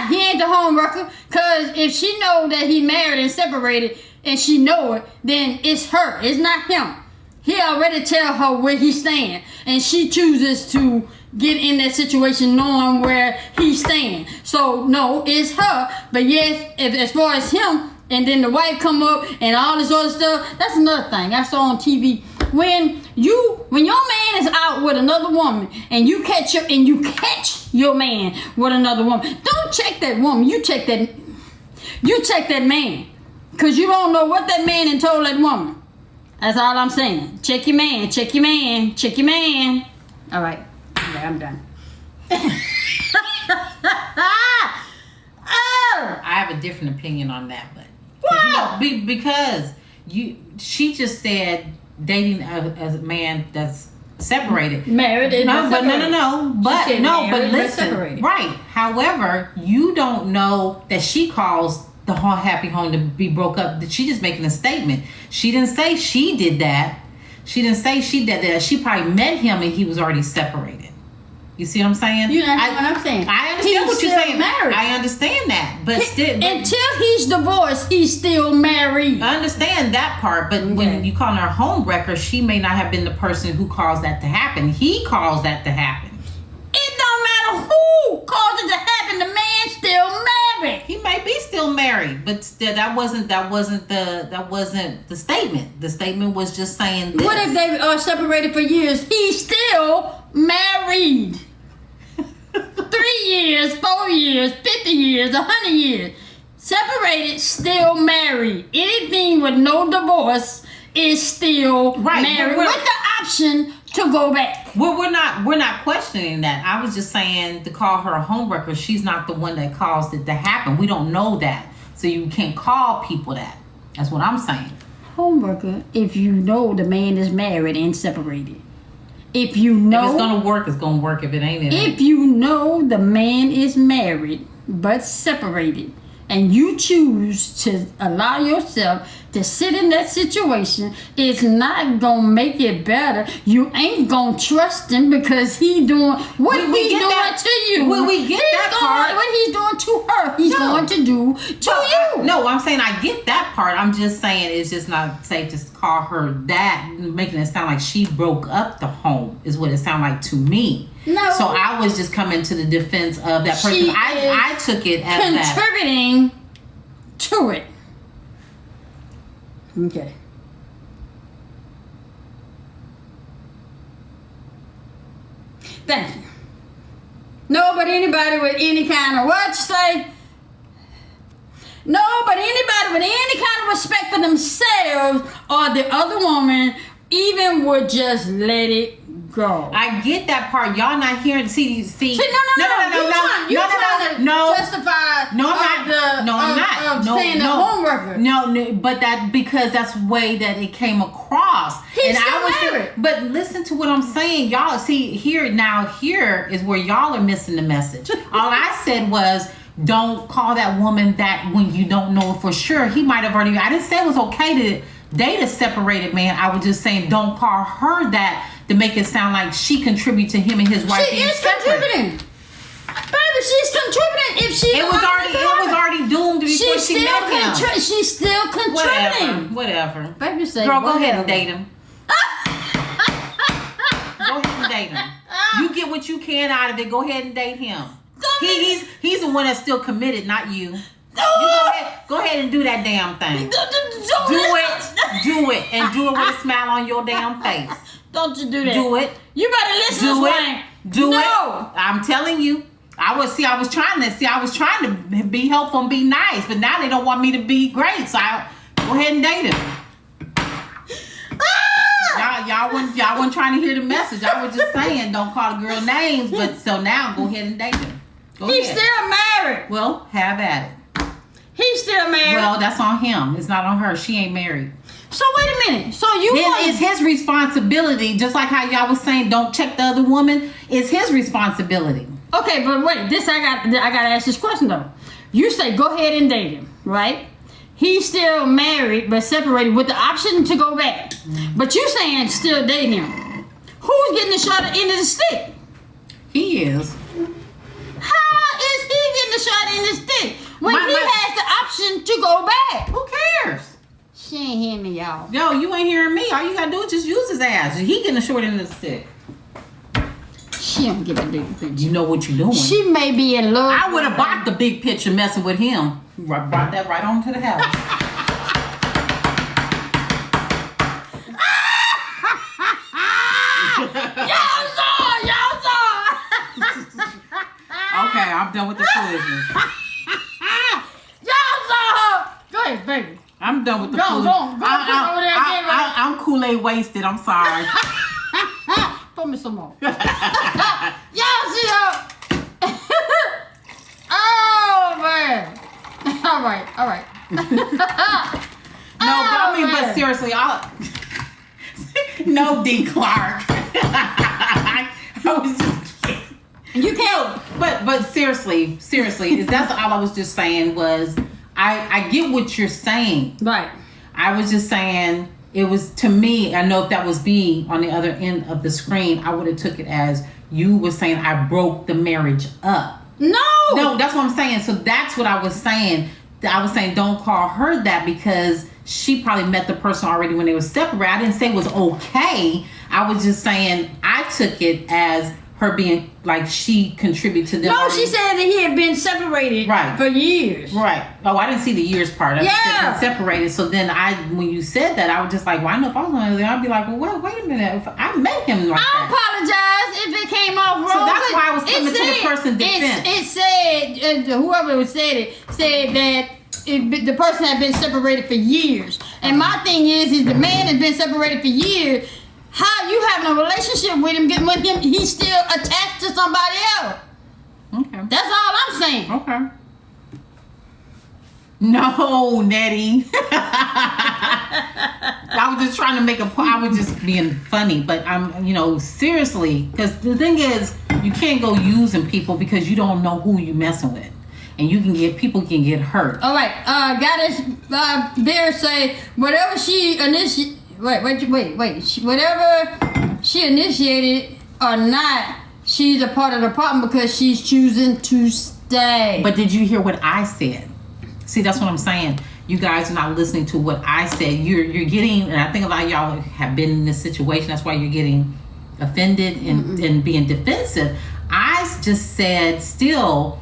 He ain't the home worker, cause if she know that he married and separated and she know it, then it's her, it's not him. He already tell her where he's staying, and she chooses to get in that situation knowing where he's staying. So no, it's her. But yes, as far as him, and then the wife come up and all this other stuff. That's another thing I saw on TV. When your man is out with another woman and you catch your man with another woman, don't check that woman. You check that man, cause you don't know what that man had told that woman. That's all I'm saying. Check your man. Check your man. Check your man. All right. Okay, I'm done. I have a different opinion on that, but Wow. because she just said dating a man that's separated, Married, and no, but separated. but listen, separated. right? However, you don't know that she calls the whole happy home to be broke up. That she just making a statement. She didn't say she did that. She didn't say she did that. She probably met him and he was already separated. You see what I'm saying? You know what I'm saying? I understand what you're still saying. married. I understand that, but still, Until he's divorced, he's still married. I understand that part. But Okay. when you call her a homewrecker, she may not have been the person who caused that to happen. He caused that to happen. It don't matter who caused it to happen. The man's still married. He may be still married, but still, that wasn't the statement. The statement was just saying this. What if they are separated for years? He's still married. 3 years, 4 years, 50 years, 100 years. Separated, still married. Anything with no divorce is still Right, married but with the option to go back. Well, we're not questioning that. I was just saying to call her a homewrecker. She's not the one that caused it to happen. We don't know that, so you can't call people that. That's what I'm saying. Homeworker, if you know the man is married and separated. If you know, If it's gonna work, it's gonna work. If it ain't, it ain't. if you know the man is married but separated, and you choose to allow yourself to sit in that situation, it's not gonna make it better. You ain't gonna trust him because he doing what We he's get doing that. to you. Well, we get that part. What he's doing to her, he's No. going to do to you. No, I'm saying I get that part. I'm just saying it's just not safe to call her that, making it sound like she broke up the home is what it sounded like to me. No. So I was just coming to the defense of that person. She I took it as that. Contributing to it. Okay. Thank you. No, but anybody with any kind of what you say? No, but anybody with any kind of respect for themselves or the other woman even would just let it go. I get that part. Y'all not hearing. See. You trying to justify No, I'm not. No, I'm not. No, saying the no. homeworker. No, but because that's the way that it came across. He's still married. But listen to what I'm saying, y'all. See here is where y'all are missing the message. All I said was, don't call that woman that when you don't know for sure. He might have already. I didn't say it was okay to date a separated man. I was just saying, don't call her that to make it sound like she contributed to him and his wife being separate. Contributing. Baby, she's contributing. If she It was already doomed before she's she still met him. she's still contributing. Whatever. Baby, say Girl, go ahead whatever. and date him. Go ahead and date him. You get what you can out of it. Go ahead and date him. He's the one that's still committed, not you. Go ahead and do that damn thing. Do it, and do it with a smile on your damn face. Don't you do that. Do it. You better listen Do to it. Do no. it. I'm telling you. I was trying to be helpful and be nice, but now they don't want me to be great. So I go ahead and date him. Y'all weren't trying to hear the message. I was just saying, don't call the girl names. But so now, go ahead and date him. He's still married. Well, have at it. He's still married. Well, that's on him. It's not on her. She ain't married. So wait a minute. So you It's his responsibility. Just like how y'all was saying, don't check the other woman. It's his responsibility. Okay, but wait. I gotta ask this question though. You say go ahead and date him, right? He's still married but separated with the option to go back. But you saying still dating him. Who's getting the short end of the stick? He is. How is he getting the short end of the stick when he has the option to go back? Who cares? She ain't hearing me, y'all. Yo, you ain't hearing me. All you gotta do is just use his ass. He getting the short end of the stick. She don't get the big picture. You know what you're doing. She may be in love. I would have bought the big picture messing with him. Brought that right on to the house. I'm done with the foolishness. Y'all saw her. Go ahead, baby. I'm done with the Go foolishness. over there again, right? I'm Kool-Aid wasted. I'm sorry. Throw me some more. Y'all see her? Oh man. All right. No, but I mean, man. but seriously, no, D. Clark. I was just kidding. You can't. But seriously, that's all I was just saying was I get what you're saying. Right. I was just saying it was, to me, I know if that was me on the other end of the screen, I would have took it as you were saying I broke the marriage up. No, that's what I'm saying. So that's what I was saying. I was saying don't call her that because she probably met the person already when they were separated. I didn't say it was okay. I was just saying I took it as her being like she contributed to them. No, already. she said that he had been separated for years. Right. Oh, I didn't see the years part. I just said Yeah. separated. So then when you said that, I was just like, well, I know if I was on there, I'd be like, well, wait a minute. I met him like I that. apologize if it came off wrong. So that's why I was coming to the person's defense. It said, whoever said that the person had been separated for years. And my thing is the man has been separated for years. How you having a relationship with him he's still attached to somebody else? Okay. That's all I'm saying. Okay. No, Nettie. I was just trying to make a point. I was just being funny, but I'm, seriously, because the thing is, you can't go using people because you don't know who you messing with, and people can get hurt. All right, Goddess Bear say whatever she initiated. Wait. Whatever she initiated or not, she's a part of the problem because she's choosing to stay. But did you hear what I said? See, that's what I'm saying. You guys are not listening to what I said. You're getting, and I think a lot of y'all have been in this situation. That's why you're getting offended and being defensive. I just said, still,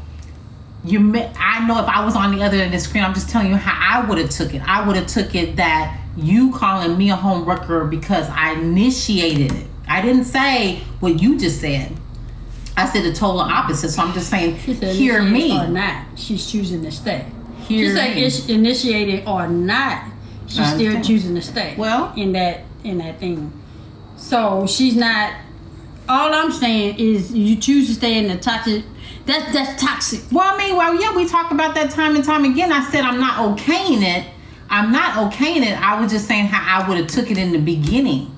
I know if I was on the other end of the screen, I'm just telling you how I would have took it. I would have took it that you calling me a homewrecker because I initiated it. I didn't say what you just said. I said the total opposite. So I'm just saying, hear me. Or not, she's choosing to stay. Hear she me. said initiated or not, she's still choosing to stay. Well, in that thing. So she's not. All I'm saying is you choose to stay in the toxic. That's toxic. Well, yeah, we talk about that time and time again. I said I'm not okaying it. I was just saying how I would have took it in the beginning.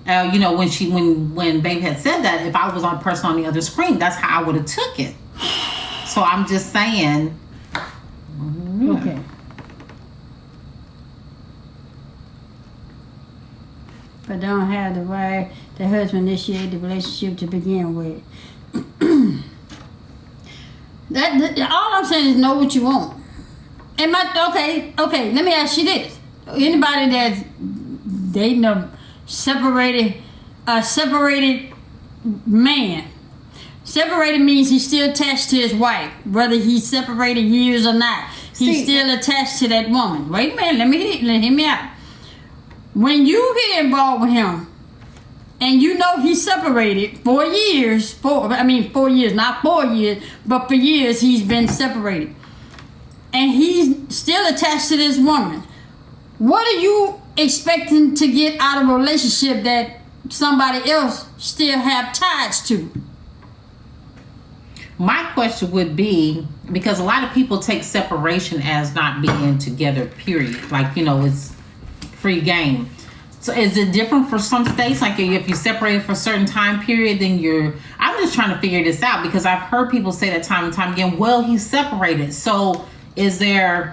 When Babe had said that, if I was on person on the other screen, that's how I would have took it. So I'm just saying. Okay. But don't have the right. The husband initiate the relationship to begin with. All I'm saying is know what you want. Okay, let me ask you this. Anybody that's dating a separated man. Separated means he's still attached to his wife, whether he's separated years or not. He's still attached to that woman. Wait a minute, let me hear me out. When you get involved with him, and you know he's separated 4 years, 4 years, not 4 years, but for years he's been separated. And he's still attached to this woman. What are you expecting to get out of a relationship that somebody else still have ties to? My question would be, because a lot of people take separation as not being together, period. Like, it's free game. So is it different for some states? Like if you separate for a certain time period, then I'm just trying to figure this out because I've heard people say that time and time again, well, he's separated. So is it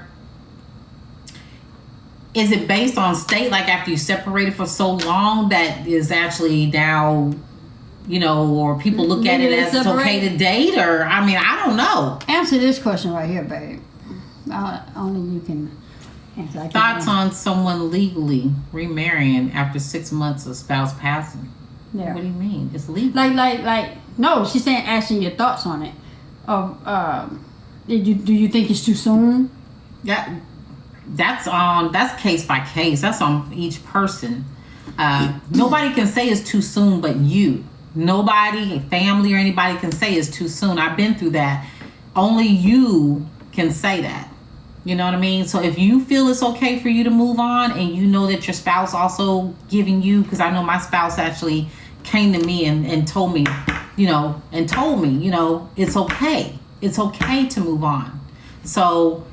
based on state, like after you separated for so long that is actually now, or people look at it as it's okay to date, or I don't know. Answer this question right here, babe. Only you can answer. Thoughts on someone legally remarrying after 6 months of spouse passing? Yeah. What do you mean? It's legal. Like no, she's saying asking your thoughts on it. Do you think it's too soon? That's case by case. That's on each person. Nobody can say it's too soon but you. Nobody, family or anybody can say it's too soon. I've been through that. only you can say that. You know what I mean? So if you feel it's okay for you to move on, and you know that your spouse also giving you, because I know my spouse actually came to me and told me, it's okay. It's okay to move on. So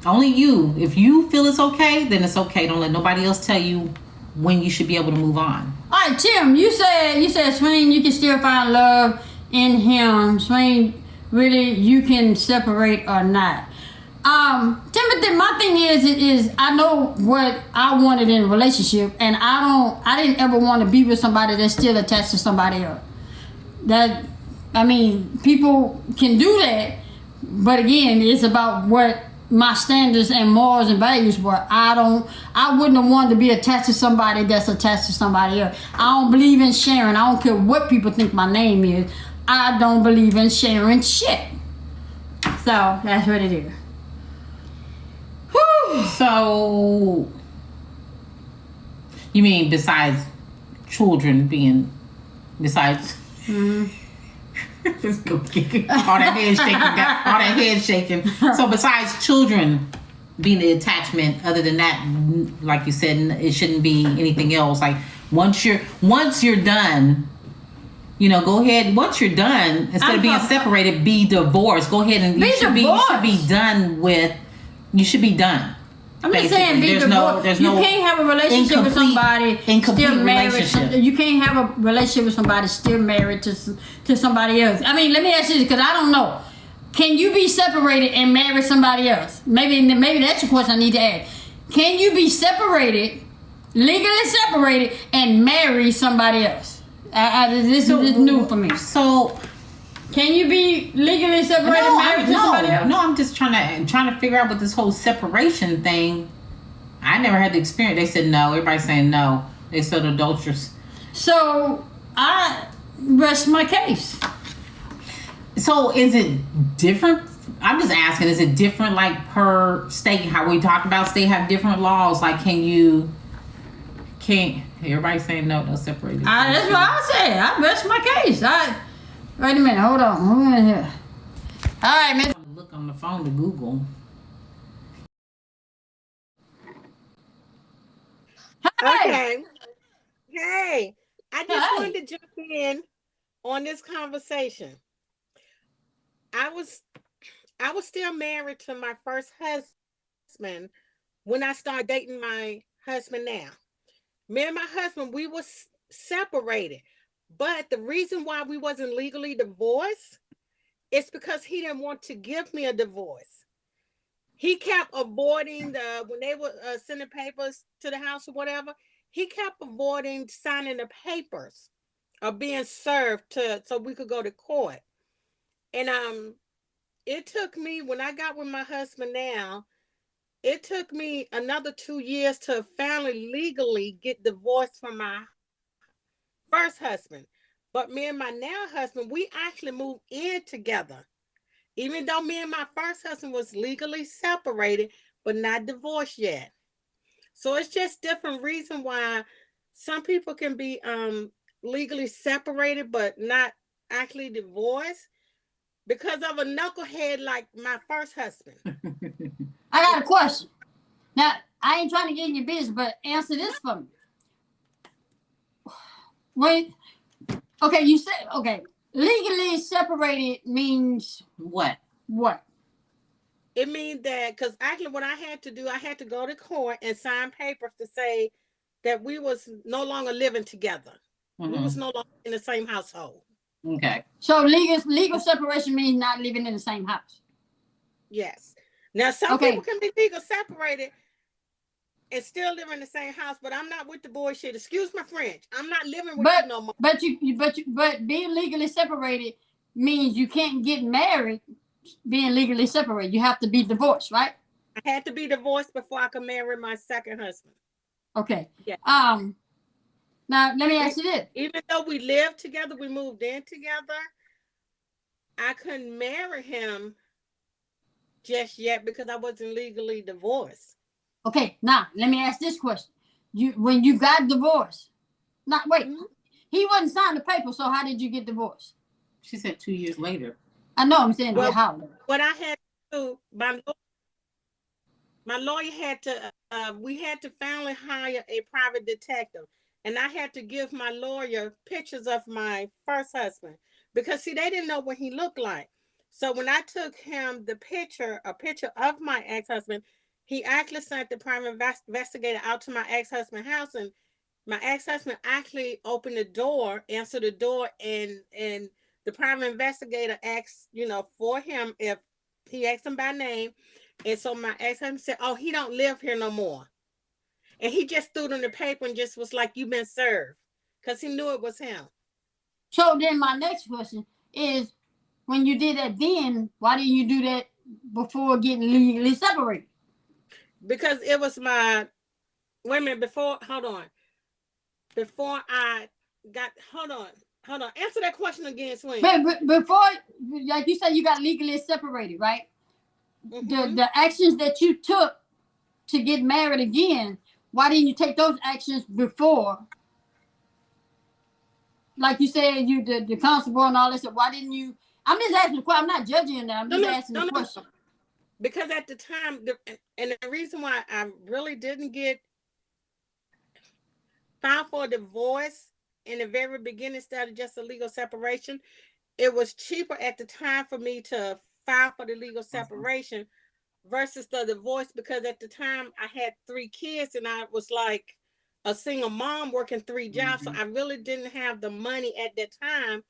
only you, if you feel it's okay, then it's okay. Don't let nobody else tell you when you should be able to move on. All right, Tim, you said, Swain, you can still find love in him. Swain, really, you can separate or not. Timothy, my thing is I know what I wanted in a relationship, and I didn't ever want to be with somebody that's still attached to somebody else. People can do that, but again, it's about what my standards and morals and values were. I wouldn't have wanted to be attached to somebody that's attached to somebody else. I don't believe in sharing. I don't care what people think my name is. I don't believe in sharing shit. So that's what it is. So, you mean besides children being, besides, just go all that head shaking. So besides children being the attachment, other than that, like you said, it shouldn't be anything else. Like once you're done, go ahead. Once you're done, instead of being separated, be divorced. Go ahead and you should be done with. You should be done. I'm just saying, you can't have a relationship with somebody still married. You can't have a relationship with somebody still married to somebody else. I mean, let me ask you this, because I don't know. Can you be separated and marry somebody else? Maybe that's a question I need to ask. Can you be separated, legally separated, and marry somebody else? This is new for me. So. Can you be legally separated and married to somebody else? No, I'm just trying to figure out what this whole separation thing. I never had the experience. They said no. Everybody's saying no. They said adulterous. So I rest my case. So is it different? I'm just asking. Is it different, like per state? How we talked about state have different laws. Like, can't everybody's saying no separate. That's what I said. I rest my case. Wait a minute, hold on here. All right, man. Look on the phone to Google. Okay. Hey, I just wanted to jump in on this conversation. I was still married to my first husband when I started dating my husband now. Me and my husband, we were separated. But the reason why we wasn't legally divorced is because he didn't want to give me a divorce. He kept avoiding when they were sending papers to the house or whatever, he kept avoiding signing the papers or being served so we could go to court. And it took me, when I got with my husband now, it took me another 2 years to finally legally get divorced from my first husband. But me and my now husband, we actually moved in together. Even though me and my first husband was legally separated, but not divorced yet. So it's just different reason why some people can be legally separated, but not actually divorced because of a knucklehead like my first husband. I got a question. Now, I ain't trying to get in your business, but answer this for me. Wait. Okay, you said, legally separated means what? What? It means that, because actually what I had to do, I had to go to court and sign papers to say that we was no longer living together. Mm-hmm. We was no longer in the same household. Okay. So legal separation means not living in the same house. Yes. Now, some people can be legal separated and still live in the same house, but I'm not with the bullshit. Excuse my French. I'm not living with you no more. But being legally separated means you can't get married being legally separated. You have to be divorced, right? I had to be divorced before I could marry my second husband. Okay. Yeah. Now let me ask you this. Even though we lived together, we moved in together, I couldn't marry him just yet because I wasn't legally divorced. Okay, now let me ask this question. When you got divorced, he wasn't signing the paper, so how did you get divorced? She said 2 years later. I know I'm saying Well, the house. what I had to do, my lawyer had to, we had to finally hire a private detective. And I had to give my lawyer pictures of my first husband because, see, they didn't know what he looked like. So when I took him a picture of my ex-husband, he actually sent the private investigator out to my ex-husband's house, and my ex-husband actually opened the door, answered the door, and the private investigator asked, for him, if he asked him by name. And so my ex-husband said, "Oh, he don't live here no more." And he just threw it in the paper and just was like, "You've been served," because he knew it was him. So then my next question is, when you did that then, why didn't you do that before getting legally separated? Because it was my, wait a minute, hold on. Before I got, hold on. Answer that question again, Swing. But before, like you said, you got legally separated, right? Mm-hmm. The actions that you took to get married again, why didn't you take those actions before? Like you said, you the constable and all this. Why didn't you? I'm just asking the question. I'm not judging that. I'm just asking the question. Because at the time, and the reason why I really didn't get filed for a divorce in the very beginning instead of just a legal separation, it was cheaper at the time for me to file for the legal separation versus the divorce, because at the time I had 3 kids and I was like a single mom working 3 jobs. So I really didn't have the money at that time.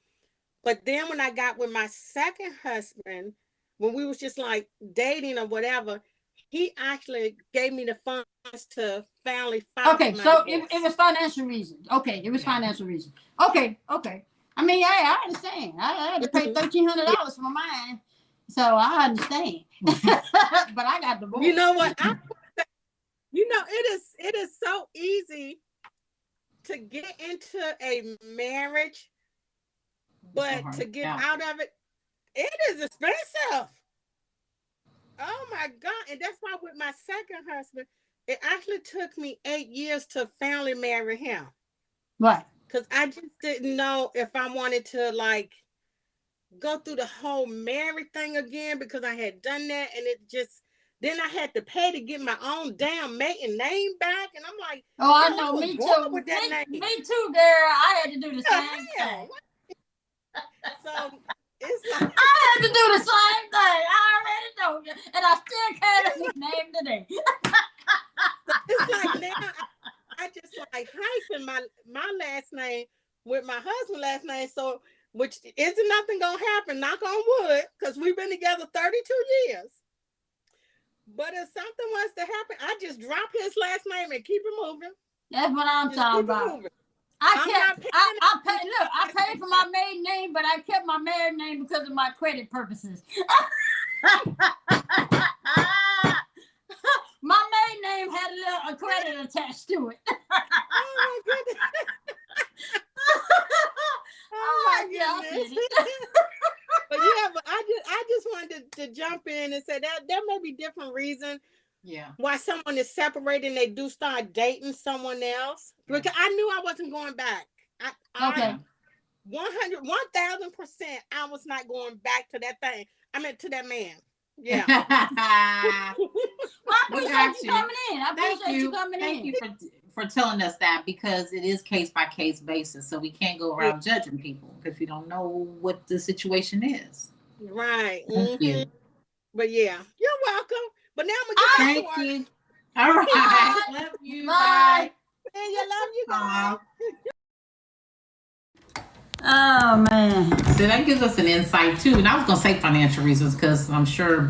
But then when I got with my second husband, when we was just like dating or whatever, he actually gave me the funds to finally file. Okay, so it was financial reasons. Okay, it was financial reasons. Okay. I mean, I understand. I had to pay $1,300 for mine, so I understand. But I got divorced. You know what? It is so easy to get into a marriage, but to get out of it, it is expensive. Oh my God. And that's why with my second husband, it actually took me 8 years to finally marry him. Right. Because I just didn't know if I wanted to like go through the whole married thing again, because I had done that, and it just, then I had to pay to get my own damn maiden name back. And I'm like, oh, I know, me too. With that name. Me too, girl. I had to do the same thing. So it's like I had to do the same thing. I already know, and I still can't his name today. So it's like now I just like hyphen my last name with my husband's last name. So, which isn't nothing gonna happen, knock on wood, because we've been together 32 years. But if something was to happen, I just drop his last name and keep it moving. That's what I'm talking about. I paid for my maiden name, but I kept my married name because of my credit purposes. My maiden name had a credit attached to it. Oh my goodness. Oh my goodness. But yeah, but I just wanted to jump in and say that there may be different reasons why someone is separated and they do start dating someone else. Because I knew I wasn't going back. Okay. 1,000%, I was not going back to that thing. I mean, to that man. Yeah. Well, I appreciate you coming in. I appreciate you coming in. Thank you for telling us that, because it is case by case basis. So we can't go around judging people because we don't know what the situation is. Right. Thank you. But yeah, you're welcome. But now I'm gonna get back to work. You. All right. Love you. Bye. And I love you guys. Oh man. So that gives us an insight too. And I was gonna say financial reasons, because I'm sure,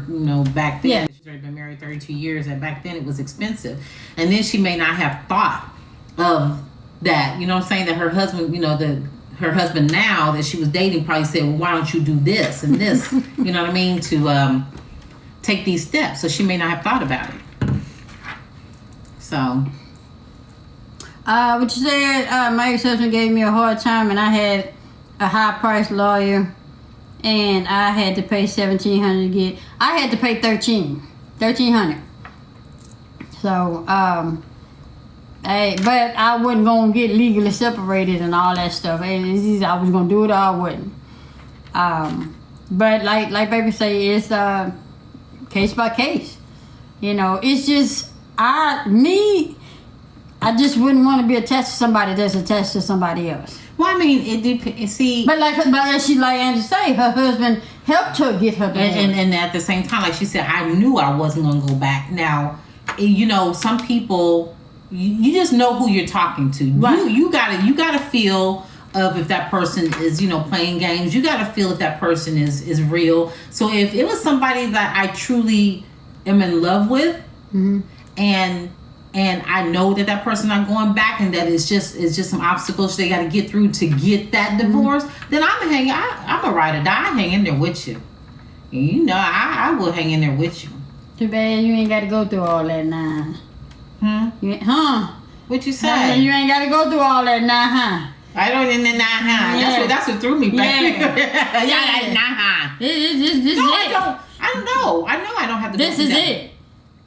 back then she's already been married 32 years, and back then it was expensive. And then she may not have thought of that, what I'm saying, that her husband, her husband now that she was dating probably said, well, why don't you do this and this, you know what I mean, to take these steps. So she may not have thought about it. So what you said, my ex-husband gave me a hard time, and I had a high-priced lawyer, and I had to pay $1,700 to get. I had to pay $1,300. So, but I wasn't gonna get legally separated and all that stuff. I was gonna do it or I wouldn't. But like baby say, it's case by case. You know, it's just I just wouldn't want to be attached to somebody that's attached to somebody else. Well, I mean, it depends. See, but as she like Angie say, her husband helped her get her divorce. And at the same time, like she said, I knew I wasn't gonna go back. Now, you know, some people, you just know who you're talking to. Right. You gotta feel of if that person is, you know, playing games. You gotta feel if that person is real. So if it was somebody that I truly am in love with, mm-hmm. and I know that person not going back, and that it's just some obstacles they got to get through to get that divorce, mm-hmm. then I'm a ride or die. I hang in there with you. You know, I will hang in there with you. Too bad you ain't got to go through all that now. What you say? You ain't got to go through all that now, huh? I don't in the nah. That's what threw me back. Yeah. Nah. This I don't know. I know I don't have to. This is it.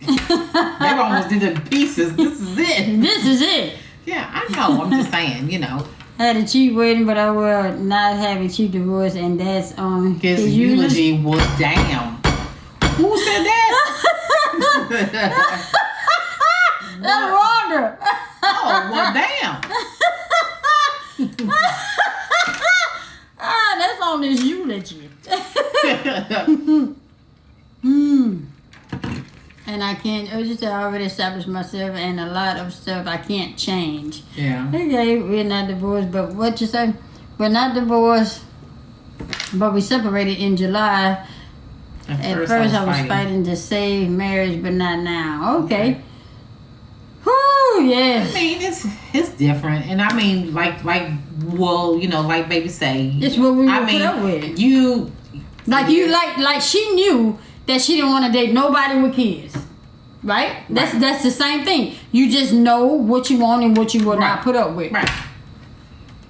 They almost did it in pieces. This is it. This is it. Yeah, I know. I'm just saying, you know. I had a cheap wedding, but I will not have a cheap divorce, and that's on his eulogy was down. Who said that? That's Rhonda. Oh, well, damn. That's on his eulogy. And I can't, I already established myself, and a lot of stuff I can't change. Yeah. Okay, we're not divorced, but what you say? We're not divorced, but we separated in July. At first I was fighting to save marriage, but not now. Okay. Right. Whoo, yes. I mean, it's different. And I mean, well, you know, like baby say. It's what we put up with. Like she knew that she didn't want to date nobody with kids, right? That's the same thing. You just know what you want and what you will not put up with. Right.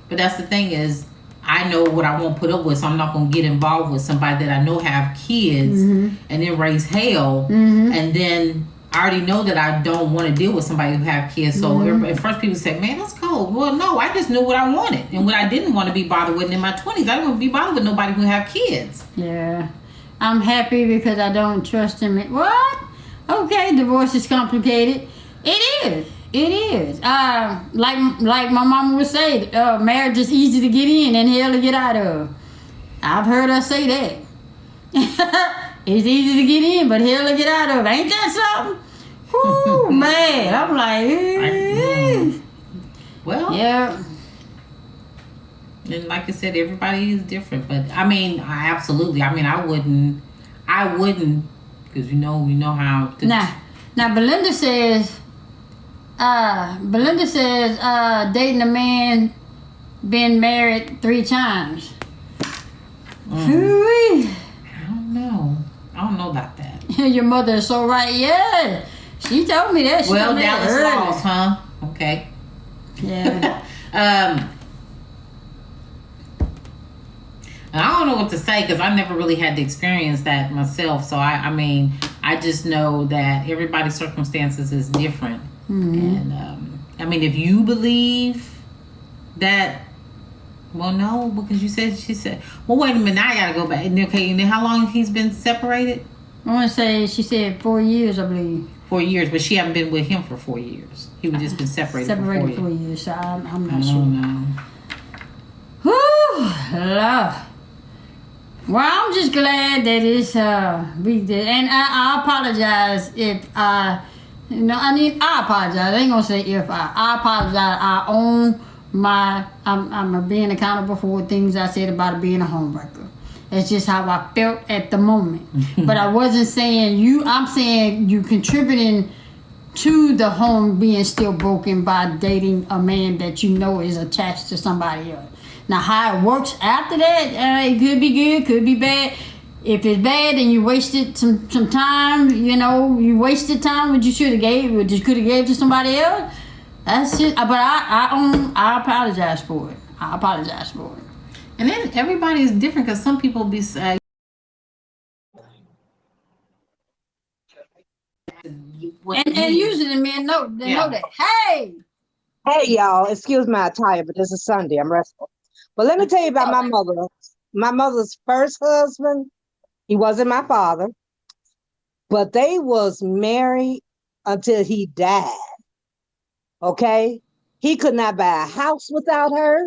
But that's the thing is, I know what I won't put up with, so I'm not going to get involved with somebody that I know have kids, mm-hmm. and then raise hell, mm-hmm. and then I already know that I don't want to deal with somebody who have kids. So mm-hmm. At first people say, man, that's cold. Well, no, I just knew what I wanted and what I didn't want to be bothered with. And in my 20s, I didn't want to be bothered with nobody who have kids. Yeah. I'm happy because I don't trust him. What? Okay, divorce is complicated. It is. It is. Like my mama would say, marriage is easy to get in and hell to get out of. I've heard her say that. It's easy to get in, but hell to get out of. Ain't that something? Whoo, man. I'm like, well, yeah. And like I said, everybody is different. But I mean, absolutely. I mean, I wouldn't, because you know how. Now, Belinda says, dating a man been married 3 times. I don't know about that. Your mother is so right. Yeah, she told me that. Well, Dallas laws, huh? Okay. Yeah. I don't know what to say because I never really had to experience that myself. So I mean, I just know that everybody's circumstances is different. Mm-hmm. And I mean, if you believe that. Well, no, because she said, well, wait a minute, now I gotta go back. Okay, and then how long he's been separated? I want to say, she said 4 years, I believe. 4 years, but she haven't been with him for 4 years. He was just been separated for 4 years. 4 years, so I'm not sure. No. Whew, Lord. Well, I'm just glad that it's, we did, and I apologize if I apologize. I ain't gonna say if I apologize. I own I'm being accountable for things I said about being a homewrecker. It's just how I felt at the moment. But I wasn't saying I'm saying you contributing to the home being still broken by dating a man that you know is attached to somebody else. Now, how it works after that, it could be good, could be bad. If it's bad and you wasted some time, you wasted time, what you should have gave, what you could have gave to somebody else. That's it. But I apologize for it. I apologize for it. And then everybody is different because some people be saying. And usually the men know that. Hey, y'all. Excuse my attire, but this is Sunday. I'm restful. But let me tell you about my mother. my mother's first husband, he wasn't my father, but they was married until he died. Okay? He could not buy a house without her.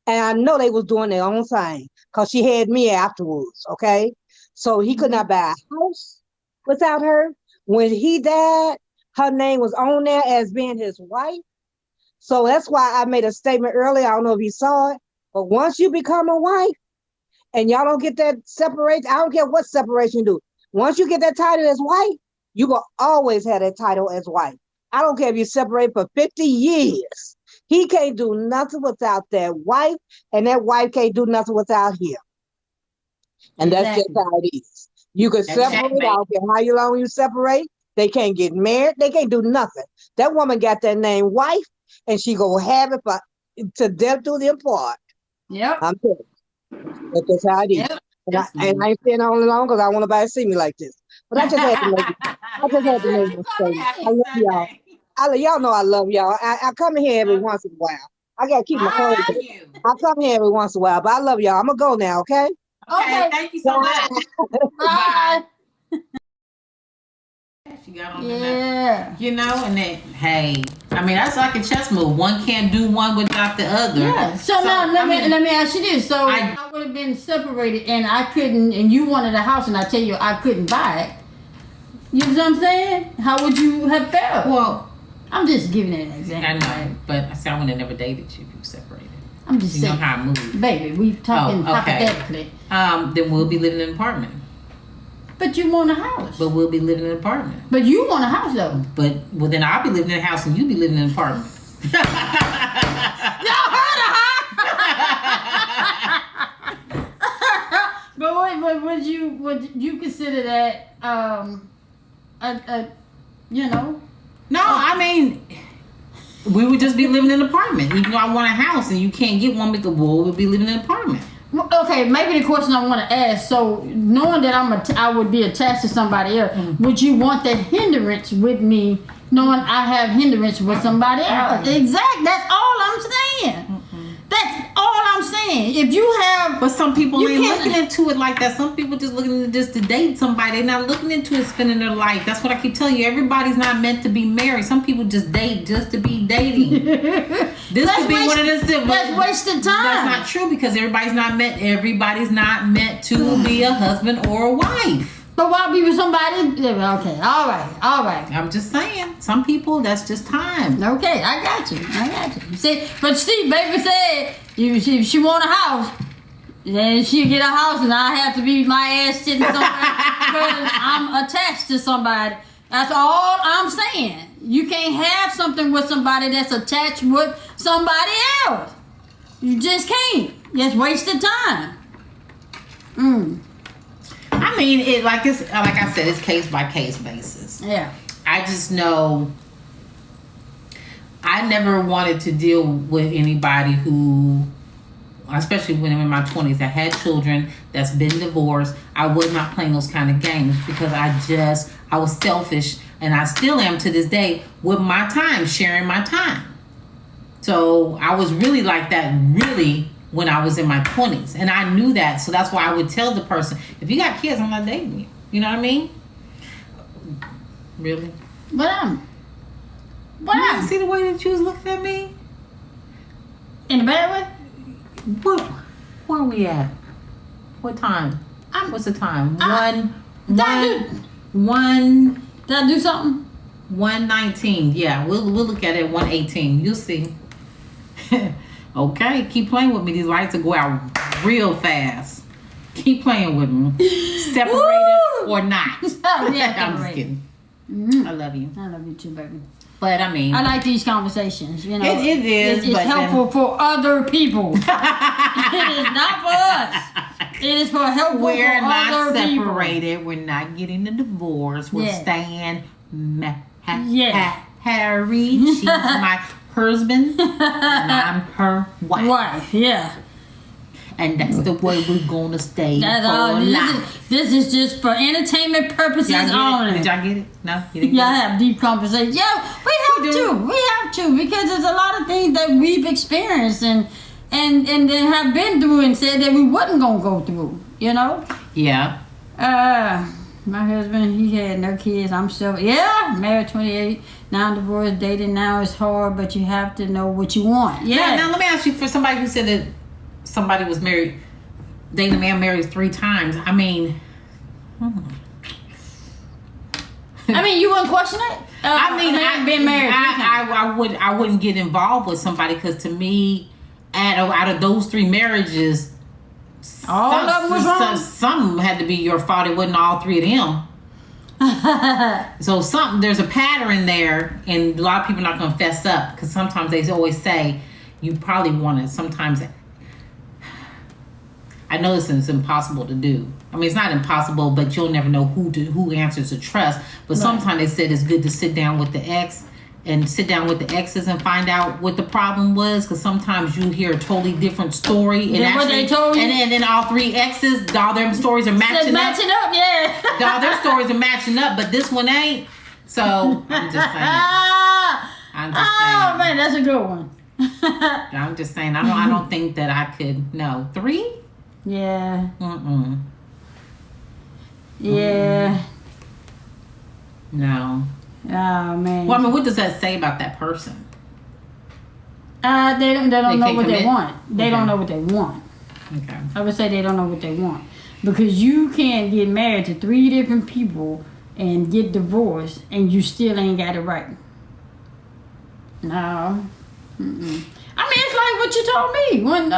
And I know they was doing their own thing because she had me afterwards. Okay? So he could not buy a house without her. When he died, her name was on there as being his wife. So that's why I made a statement earlier. I don't know if you saw it, but once you become a wife and y'all don't get that separation, I don't care what separation you do. Once you get that title as wife, you will always have that title as wife. I don't care if you separate for 50 years. He can't do nothing without that wife, and that wife can't do nothing without him. And that's just how it is. You can separate, I don't care how long you separate. They can't get married. They can't do nothing. That woman got that name wife, and she gonna have it for to death do them part. Yep. I'm telling you. That's just how it is. Yep. And I ain't staying on long because I want nobody to see me like this. But I just had to make it. I just had to make a statement. I love y'all. Y'all know I love y'all. I come in here every once in a while. I gotta keep my phone. I come here every once in a while, but I love y'all. I'm gonna go now, okay? Okay, thank you so much. Bye. She got on the you know, and then hey, I mean that's like a chess move. One can't do one without the other. Yeah. So now let me ask you this. So I would have been separated and I couldn't, and you wanted a house, and I tell you I couldn't buy it. You know what I'm saying? How would you have felt? Well, I'm just giving it an example. I know, right? But I said I would have never dated you if you were separated. I'm just saying. You know how I move, baby. We talking hypothetically. Then we'll be living in an apartment. But you want a house. But we'll be living in an apartment. But you want a house though. But then I'll be living in a house and you be living in an apartment. Y'all heard of her? But would you consider that you know? No, I mean we would just be living in an apartment. Even though I want a house and you can't get one, we'll be living in an apartment. Okay, maybe the question I want to ask. So, knowing that I would be attached to somebody else, would you want that hindrance with me, knowing I have hindrance with somebody else? Exactly. That's all I'm saying. That's all I'm saying. If you have, but some people ain't looking into it like that. Some people just looking into this to date somebody. They're not looking into it spending their life. That's what I keep telling you. Everybody's not meant to be married. Some people just date just to be dating. This could be one of this. That's wasted time. That's not true because everybody's not meant to be a husband or a wife. But why be with somebody? Okay, all right. I'm just saying, some people, that's just time. Okay, I got you. See, baby said if she want a house, then she'll get a house, and I have to be my ass sitting somewhere because I'm attached to somebody. That's all I'm saying. You can't have something with somebody that's attached with somebody else. You just can't. It's wasted time. I mean, like I said, it's case by case basis. Yeah. I just know I never wanted to deal with anybody who, especially when I'm in my 20s, that had children, that's been divorced. I was not playing those kind of games because I was selfish, and I still am to this day with my time, sharing my time. So I was really like that, when I was in my 20s, and I knew that, so that's why I would tell the person, if you got kids, I'm not dating you. You know what I mean? Really? But you see the way that you was looking at me? In a bad way? Where are we at? What time? What's the time? Did I do something? 1:19. Yeah, we'll look at it at 1:18. You'll see. Okay, keep playing with me. These lights will go out real fast. Keep playing with me. Separated or not. I'm just kidding. I love you. I love you too, baby. But I mean, I like these conversations. You know, it is. It's helpful for other people. It is not for us. It is for helpful for other people. We're not separated. We're not getting a divorce. We're staying Harry. She's my husband, and I'm her wife. Yeah. And that's the way we're gonna stay for life. This is just for entertainment purposes only. Did y'all get it? No? You didn't Y'all have deep conversations. Yeah, we have to. We have to, because there's a lot of things that we've experienced, and and then have been through and said that we wasn't gonna go through. You know. Yeah. My husband, he had no kids. I'm still married 28. Now divorced, dating now is hard, but you have to know what you want. Yeah. Now let me ask you, for somebody who said that somebody was married, dating a man married 3 times. I mean, you wouldn't question it. I've been married. I wouldn't get involved with somebody, because to me, out of those 3 marriages, all of them was wrong. Some had to be your fault. It wasn't all 3 of them. So there's a pattern there, and a lot of people are not going to fess up, because sometimes they always say you probably want it. Sometimes I know this is impossible to do. I mean, it's not impossible, but you'll never know who answers to trust. But sometimes they said it's good to sit down with the exes and find out what the problem was, because sometimes you hear a totally different story. And what they told you. And then all 3 exes, all their stories are matching up. Yeah. All their stories are matching up, but this one ain't. So I'm just saying. Oh man, that's a good one. I'm just saying. I don't think that I could. No, 3. Yeah. Yeah. No. Oh man. Well, I mean, what does that say about that person? They don't know what they want. They Okay. don't know what they want. Okay. I would say they don't know what they want, because you can't get married to 3 different people and get divorced and you still ain't got it right. No. It's like what you told me when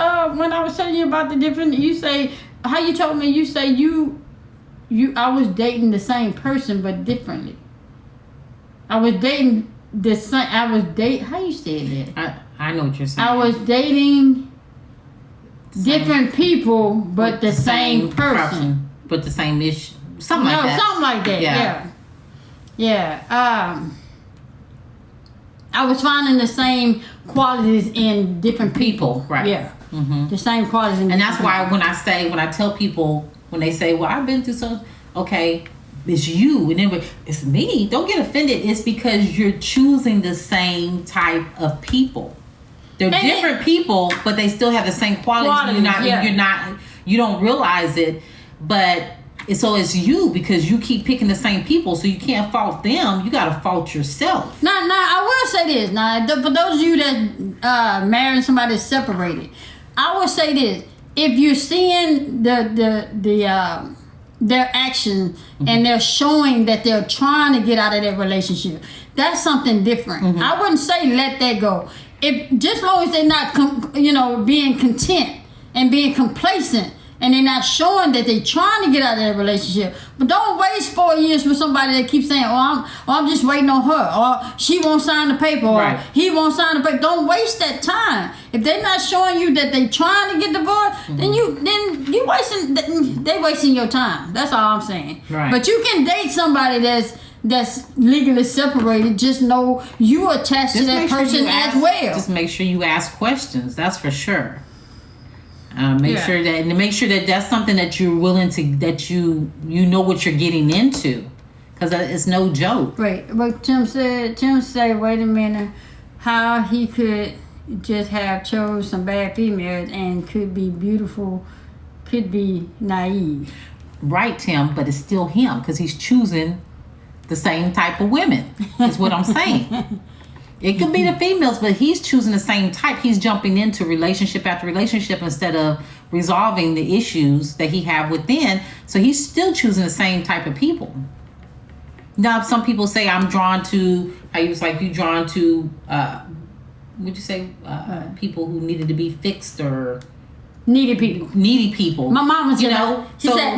I was telling you about the different. You say how you told me. You say I was dating the same person but differently. I was dating the same. How you said that? I know what you're saying. I was dating different people, but the same person. But the same issue. Something like that. Something like that. Yeah. I was finding the same qualities in different people. Right. Yeah. The same qualities in. And that's why when I tell people, when they say, "Well, I've been through some," okay, it's you, and then it's me. Don't get offended. It's because you're choosing the same type of people. They're different people, but they still have the same qualities. You don't realize it, but so it's you, because you keep picking the same people, so you can't fault them. You got to fault yourself. Now, I will say this. Now, for those of you that marrying somebody that's separated, I will say this: if you're seeing their actions and they're showing that they're trying to get out of their relationship, that's something different. I wouldn't say let that go. If just as long as they're not, being content and being complacent, and they're not showing that they're trying to get out of their relationship. But don't waste 4 years with somebody that keeps saying, I'm just waiting on her, or she won't sign the paper, or he won't sign the paper. Don't waste that time. If they're not showing you that they're trying to get divorced, then you wasting your time. That's all I'm saying. Right. But you can date somebody that's legally separated. Just know you attached to that person as well. Just make sure you ask questions. That's for sure. Make sure that that's something that you're willing to, that you know what you're getting into, because it's no joke. Right, but Tim said, wait a minute, how he could just have chose some bad females and could be beautiful, could be naive. Right, Tim, but it's still him, because he's choosing the same type of women. Is what I'm saying. It could be the females, but he's choosing the same type. He's jumping into relationship after relationship instead of resolving the issues that he have within. So he's still choosing the same type of people. Now, some people say I'm drawn to, drawn to, would you say, people who needed to be fixed or... Needy people. My mama said,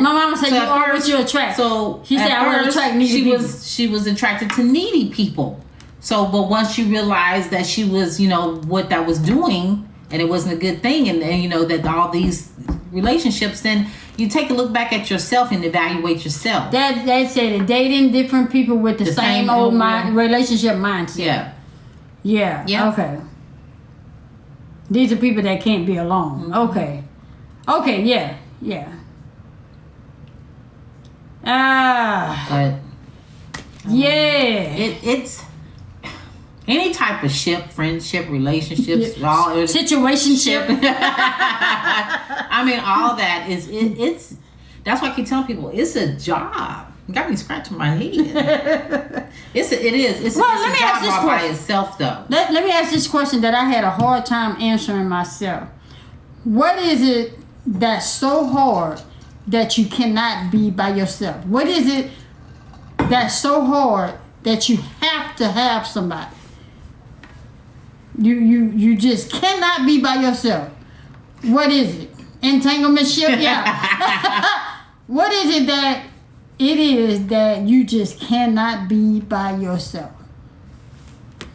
my mama said, you always you attract. So she said, I want to attract needy people. She was attracted to needy people. So, but once she realized that she was, what that was doing, and it wasn't a good thing, and that all these relationships, then you take a look back at yourself and evaluate yourself. That said, dating different people with the same old relationship mindset. Yeah. Okay. These are people that can't be alone. Okay. Yeah. But yeah. Any type of ship, friendship, relationships, all situationship. I mean, all that is it's. That's why I keep telling people it's a job. You got me scratching my head. It is. It's a job all by itself, though. Let me ask this question that I had a hard time answering myself. What is it that's so hard that you cannot be by yourself? What is it that's so hard that you have to have somebody? You just cannot be by yourself. What is it? Entanglementship? Yeah. What is it that it is that you just cannot be by yourself?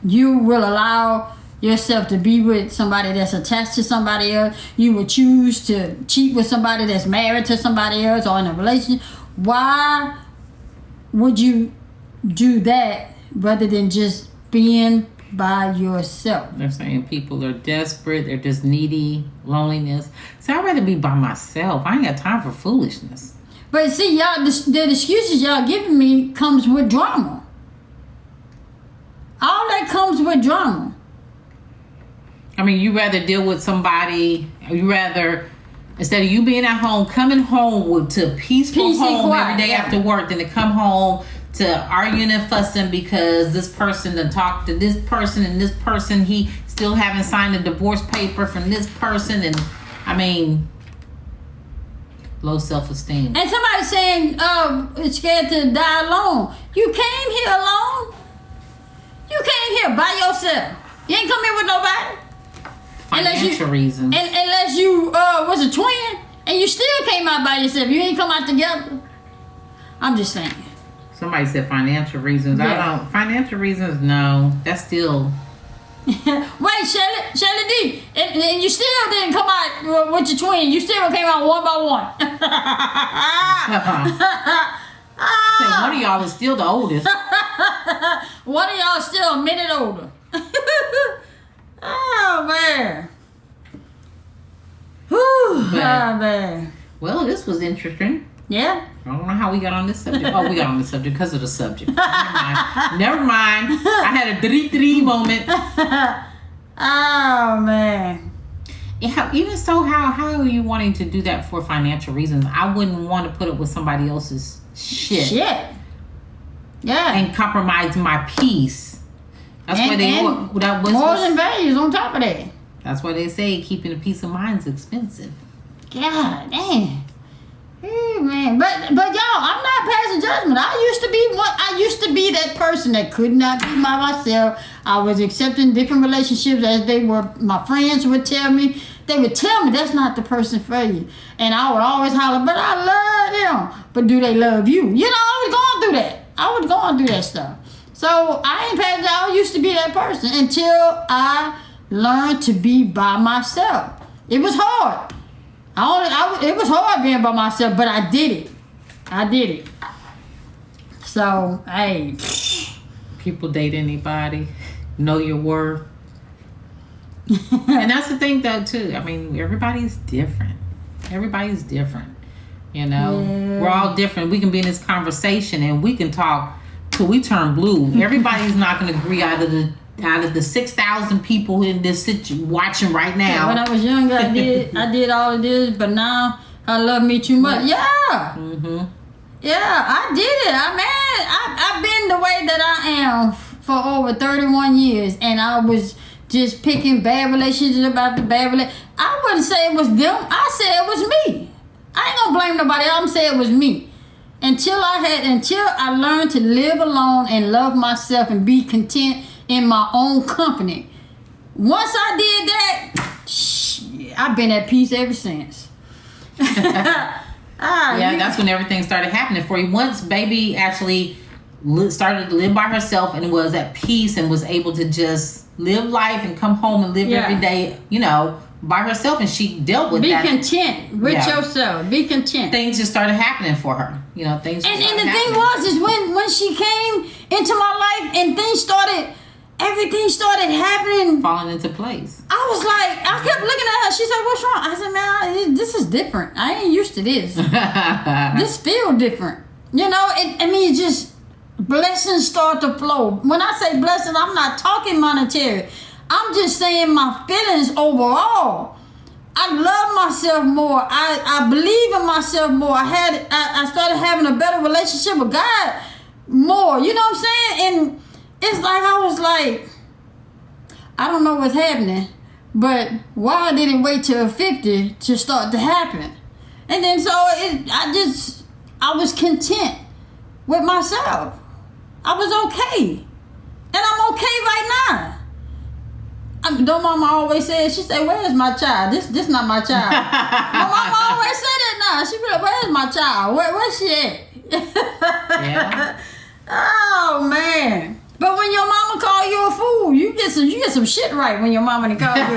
You will allow yourself to be with somebody that's attached to somebody else. You will choose to cheat with somebody that's married to somebody else or in a relationship. Why would you do that rather than just being by yourself? They're saying people are desperate, they're just needy, loneliness. So I'd rather be by myself. I ain't got time for foolishness. But see, y'all, the excuses y'all giving me comes with drama. All that comes with drama. I mean, you rather deal with somebody, you rather, instead of you being at home, coming home to a peaceful home every day after work, than to come home to arguing and fussing because this person done talked to this person and this person, he still haven't signed a divorce paper from this person. And I mean, low self-esteem. And somebody saying, it's scared to die alone. You came here alone. You came here by yourself. You ain't come here with nobody. Financial reasons. Unless you was a twin and you still came out by yourself. You ain't come out together. I'm just saying. Somebody said financial reasons. Yeah. Financial reasons, no. That's still. Wait, Shelly D. And you still didn't come out with your twin. You still came out one by one. Say one of y'all is still the oldest. One of y'all still a minute older. Oh, man. Whew, man. Well, this was interesting. Yeah. I don't know how we got on this subject. Oh, we got on this subject because of the subject. Never mind. I had a 3-3 moment. Oh, man. Yeah, even so, how are you wanting to do that for financial reasons? I wouldn't want to put it with somebody else's shit. Yeah. And compromise my peace. That's why they morals and values on top of that. That's why they say keeping a peace of mind is expensive. God damn. Hey, man. But y'all, I'm not passing judgment. I used to be that person that could not be by myself. I was accepting different relationships as they were. My friends would tell me. They would tell me that's not the person for you. And I would always holler, but I love them. But do they love you? You know, I was going through that. I was going through that stuff. So I ain't passing. I used to be that person until I learned to be by myself. It was hard. It was hard being by myself, but I did it. So, hey. People date anybody. Know your worth. And that's the thing, though, too. I mean, everybody's different. You know? Yeah. We're all different. We can be in this conversation and we can talk till we turn blue. Everybody's not going to agree out of the 6,000 people in this watching right now. Yeah, when I was younger, I did all of this, but now I love me too much. Yeah. Mm-hmm. Yeah, I did it. I've been the way that I am for over 31 years, and I was just picking bad relationships about the bad relationships. I wouldn't say it was them. I said it was me. I ain't gonna blame nobody else. I'm saying it was me. Until I learned to live alone and love myself and be content in my own company. Once I did that, I've been at peace ever since. That's when everything started happening for you. Once baby actually started to live by herself and was at peace and was able to just live life and come home and live every day, you know, by herself, and she dealt with that. Be content with yourself. Be content. Things just started happening for her. You know, things. And the thing was when she came into my life and everything started happening, falling into place. I kept looking at her. She said, "What's wrong?" I said, "Man, this is different. I ain't used to this. This feels different. You know, it's just blessings start to flow. When I say blessings, I'm not talking monetary. I'm just saying my feelings overall. I love myself more. I believe in myself more. I started having a better relationship with God more. You know what I'm saying? And it's like I was like, I don't know what's happening, but why did it wait till 50 to start to happen? And then so I was content with myself. I was okay. And I'm okay right now. Don't mama always say, she say, where's my child? This not my child. My mama always say that now. She be like, where's my child? Where's she at? Yeah. Oh man. But when your mama call you a fool, you get some shit right when your mama call you a fool.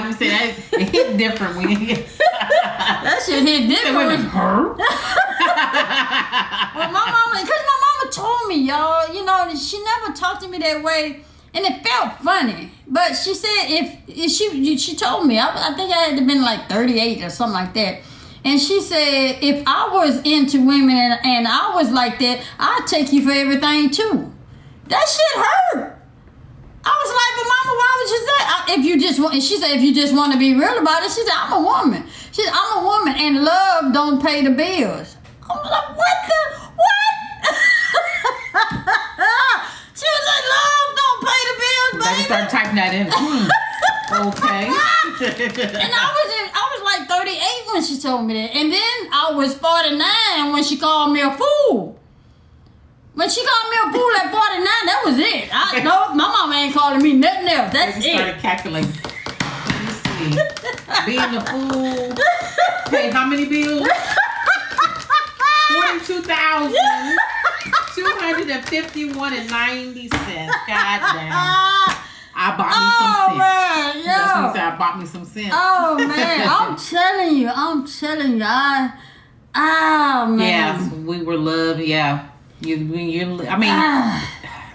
You see that it hit different when you get that shit hit different. Her? Well, because my mama told me, y'all, you know, she never talked to me that way. And it felt funny, but she said if she told me, I think I had to been like 38 or something like that. And she said, if I was into women and I was like that, I'd take you for everything too. That shit hurt. I was like, but mama, why would you say? If you just want, and she said, if you just want to be real about it, she said, I'm a woman. She said, I'm a woman and love don't pay the bills. I was like, what? She was like, love don't pay the bills, baby. They start typing that in. Okay. And I was like 38 when she told me that. And then I was 49 when she called me a fool. When she called me a fool at 49, that was it. No, my mama ain't calling me nothing else. That's it. Started calculating. Let me see. Being a fool. Pay how many bills? 42,000. 251 and 90 cents. God damn. I bought me some sense. Man, That's what he said. I bought me some sense. Oh man, I'm telling you. Man. Yeah, we were loved. Yeah,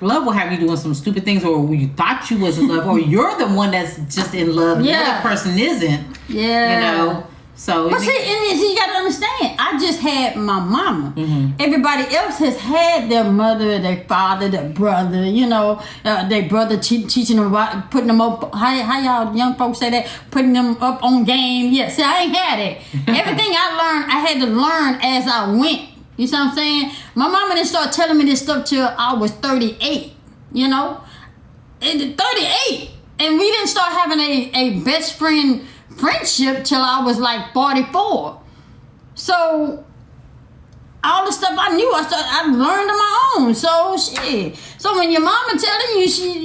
love will have you doing some stupid things, or you thought you was in love, or you're the one that's just in love. Yeah. The other person isn't. Yeah. You know. So, but see, you gotta understand. I just had my mama. Mm-hmm. Everybody else has had their mother, their father, their brother. You know, their brother teaching them about, putting them up. How y'all young folks say that? Putting them up on game. Yeah. See, I ain't had it. Everything I learned, I had to learn as I went. You see what I'm saying? My mama didn't start telling me this stuff till I was 38. You know, 38, and we didn't start having a best friendship till I was like 44. So all the stuff I knew, I learned on my own. So shit. So when your mama telling you she'll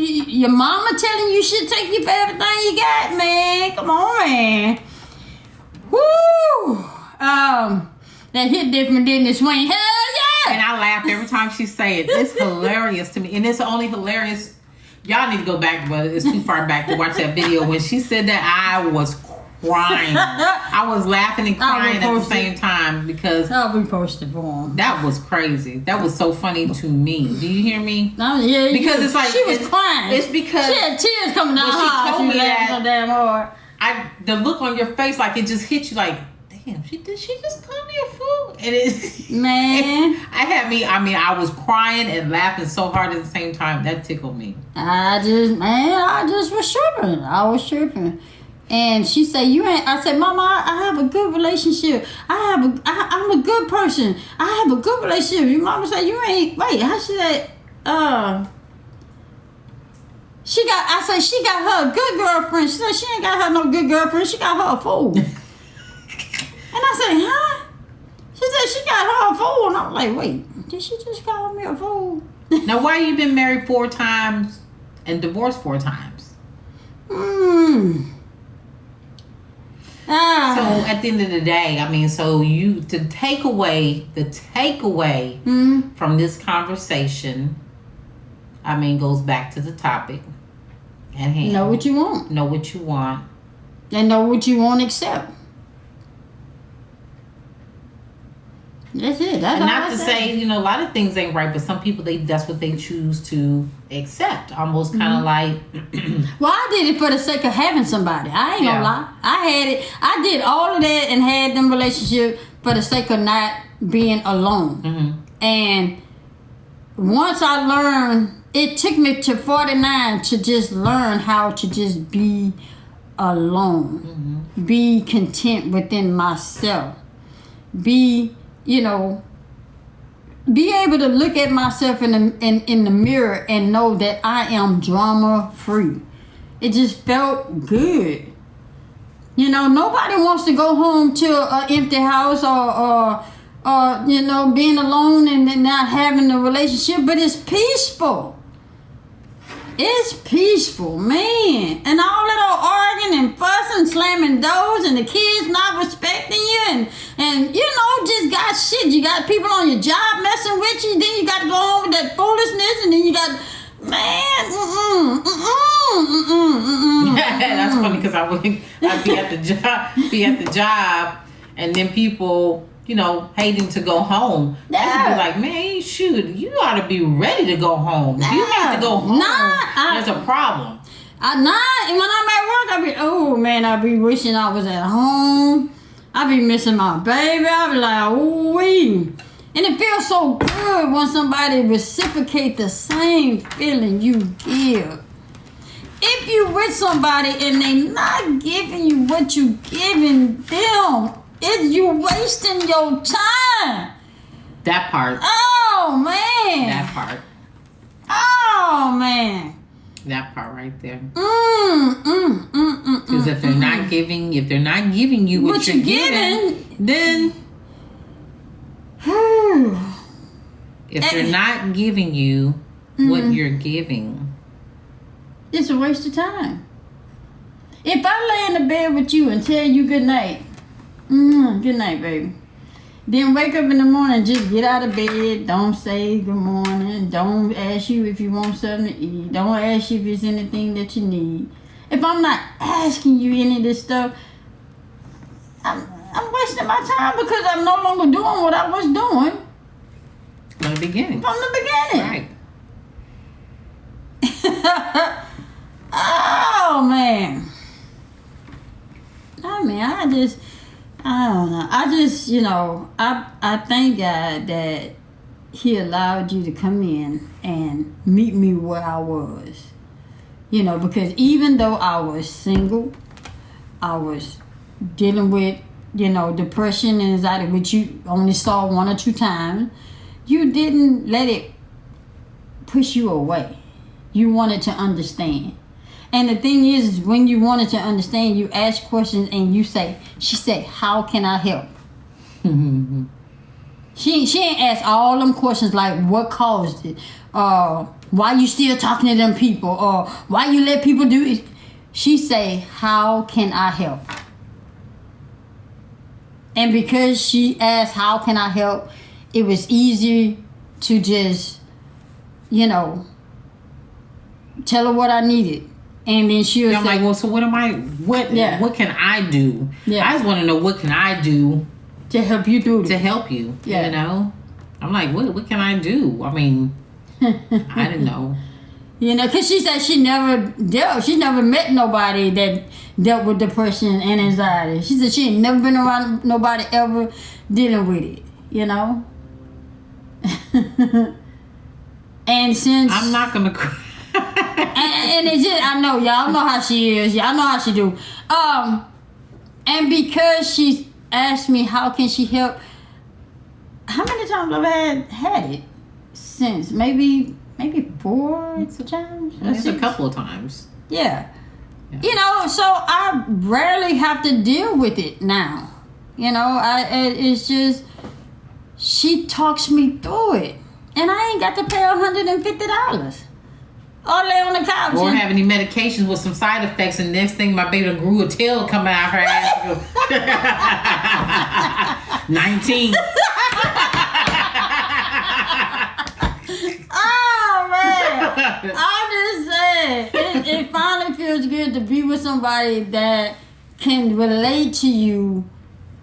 take you for everything you got, man. Come on, man. Woo. That hit different, didn't it, swing? Hell yeah. And I laugh every time she say it. It's hilarious to me, and it's only hilarious. Y'all need to go back, but it's too far back to watch that video. When she said that, I was crying. I was laughing and crying at the same time because I'll be posted for him. That was crazy. That was so funny to me. Do you hear me? Yeah, because it's like she was crying. It's because she had tears coming down her eyes. She told me that so damn hard. The look on your face, like it just hit you. Like, damn, she just call me a fool? And it, man, I was crying and laughing so hard at the same time. That tickled me. I just was tripping. I was tripping. And she said, "You ain't." I said, "Mama, I have a good relationship. I'm a good person. I have a good relationship." Your mama said, "You ain't." Wait, how she said? I said she got her a good girlfriend. She said she ain't got her no good girlfriend. She got her a fool. And I said, "Huh?" She said she got her a fool. And I'm like, "Wait, did she just call me a fool?" Now, why you been married 4 times and divorced 4 times? So at the end of the day, so the takeaway from this conversation, goes back to the topic at hand. Know what you want. Know what you want. And know what you won't accept. That's it. That's and not to say, a lot of things ain't right, but some people, that's what they choose to accept. Almost kind of like... Well, I did it for the sake of having somebody. I ain't gonna lie. I had it. I did all of that and had them relationship for the sake of not being alone. Mm-hmm. And once I learned, it took me to 49 to just learn how to just be alone, be content within myself, be able to look at myself in the mirror and know that I am drama free. It just felt good. Nobody wants to go home to an empty house or being alone and not having a relationship, but it's peaceful. It's peaceful, man. And all that old arguing and fussing, slamming doors, and the kids not respecting you, and just got shit. You got people on your job messing with you. Then you got to go home with that foolishness, and then you got, man, That's funny because I'd be at the job, and then people, hating to go home. Yeah. I be like, man, shoot, you ought to be ready to go home. If you have to go home, there's a problem. And when I'm at work, I be wishing I was at home. I be missing my baby. I be like, ooh-wee. And it feels so good when somebody reciprocate the same feeling you give. If you with somebody and they not giving you what you giving them, you wasting your time. That part. Oh, man. That part. Oh, man. That part right there. Because if they're not giving you what you're giving, then if they're not giving you what you're giving, it's a waste of time. If I lay in the bed with you and tell you good night, good night, baby. Then wake up in the morning, just get out of bed. Don't say good morning. Don't ask you if you want something to eat. Don't ask you if there's anything that you need. If I'm not asking you any of this stuff, I'm wasting my time because I'm no longer doing what I was doing from the beginning. Right. Oh, man. I don't know. I thank God that He allowed you to come in and meet me where I was. Because even though I was single, I was dealing with, depression and anxiety, which you only saw 1 or 2 times. You didn't let it push you away. You wanted to understand. And the thing is, when you wanted to understand, you ask questions and she said, how can I help? She ain't asked all them questions like what caused it, why you still talking to them people, or why you let people do it. She say, how can I help? And because she asked, how can I help, it was easy to just, tell her what I needed. And then she was like, well, so what can I do? Yeah. I just want to know, what can I do to help you through it? To help you, yeah. I'm like, what can I do? I mean, I didn't know. Because she said she's never met nobody that dealt with depression and anxiety. She said she ain't never been around nobody ever dealing with it, And since... I'm not going to cry. and it's just, I know, y'all know how she is. Y'all know how she do. And because she asked me, how can she help? How many times have I had it since? Maybe 4 times? It's a couple of times. Yeah. So I rarely have to deal with it now. It's just, she talks me through it. And I ain't got to pay $150. Or lay on the couch. Or have any medications with some side effects, and next thing my baby grew a tail coming out her ass. 19. Oh, man. I'm just saying. It finally feels good to be with somebody that can relate to you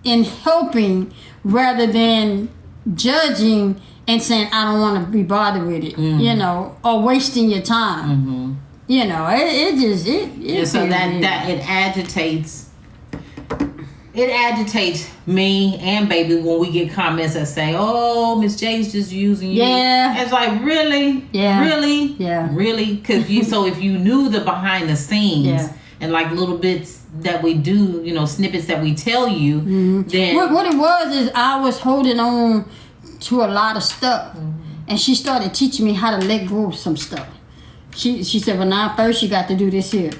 in helping rather than judging and saying, I don't want to be bothered with it, or wasting your time. Mm-hmm. It just, it so that it agitates it agitates me and baby when we get comments that say, "Oh, Miss J's just using you." Yeah. It's like, really? Yeah. Really? Yeah. Really? Because so if you knew the behind the scenes, Yeah. and like little bits that we do, snippets that we tell you, then What it was is I was holding on to a lot of stuff, and she started teaching me how to let go of some stuff. She said, "Well, now first you got to do this here."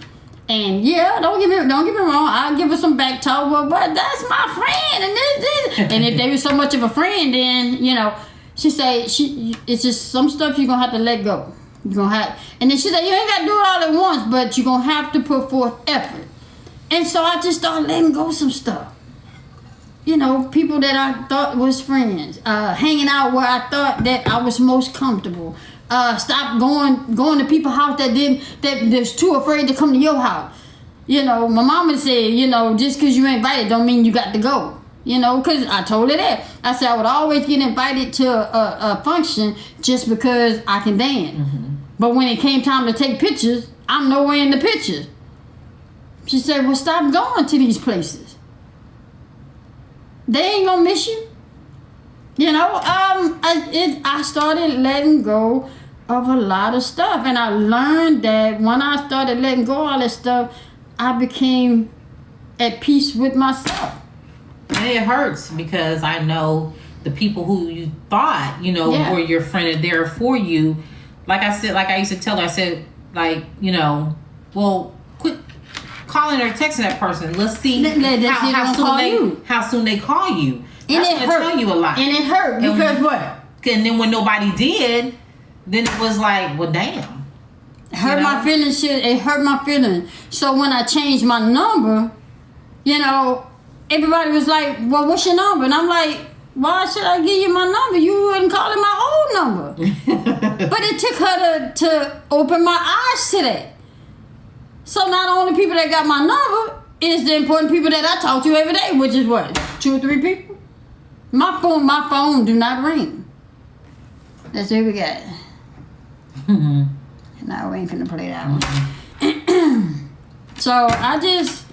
And yeah, don't get me wrong. I'll give her some back talk. Well, but that's my friend, and this. And if they were so much of a friend, then she say it's just some stuff you're gonna have to let go. You're gonna have, and then she said you ain't gotta do it all at once, but you're gonna have to put forth effort. And so I just started letting go some stuff. People that I thought was friends, hanging out where I thought that I was most comfortable. Stop going to people's house that's too afraid to come to your house. My mama said, just because you invited don't mean you got to go. Because I told her that. I said I would always get invited to a function just because I can dance. Mm-hmm. But when it came time to take pictures, I'm nowhere in the pictures. She said, well, stop going to these places. They ain't gonna miss you. I started letting go of a lot of stuff. And I learned that when I started letting go of all that stuff, I became at peace with myself. And it hurts because I know the people who you thought, were your friend and there for you. Like I said, like I used to tell her, I said, like, well, quit calling or texting that person. Let's see how soon they call you. And it hurt. Tell you a lot. And it hurt because what? And then when nobody did, then it was like, well, damn. It hurt my feelings. It hurt my feelings. So when I changed my number, everybody was like, well, what's your number? And I'm like, why should I give you my number? You wasn't calling my old number. But it took her to open my eyes to that. So not only people that got my number, it's the important people that I talk to every day, which is what? 2 or 3 people? My phone do not ring. That's what we got. Mm-hmm. Now we ain't finna play that one. So I just,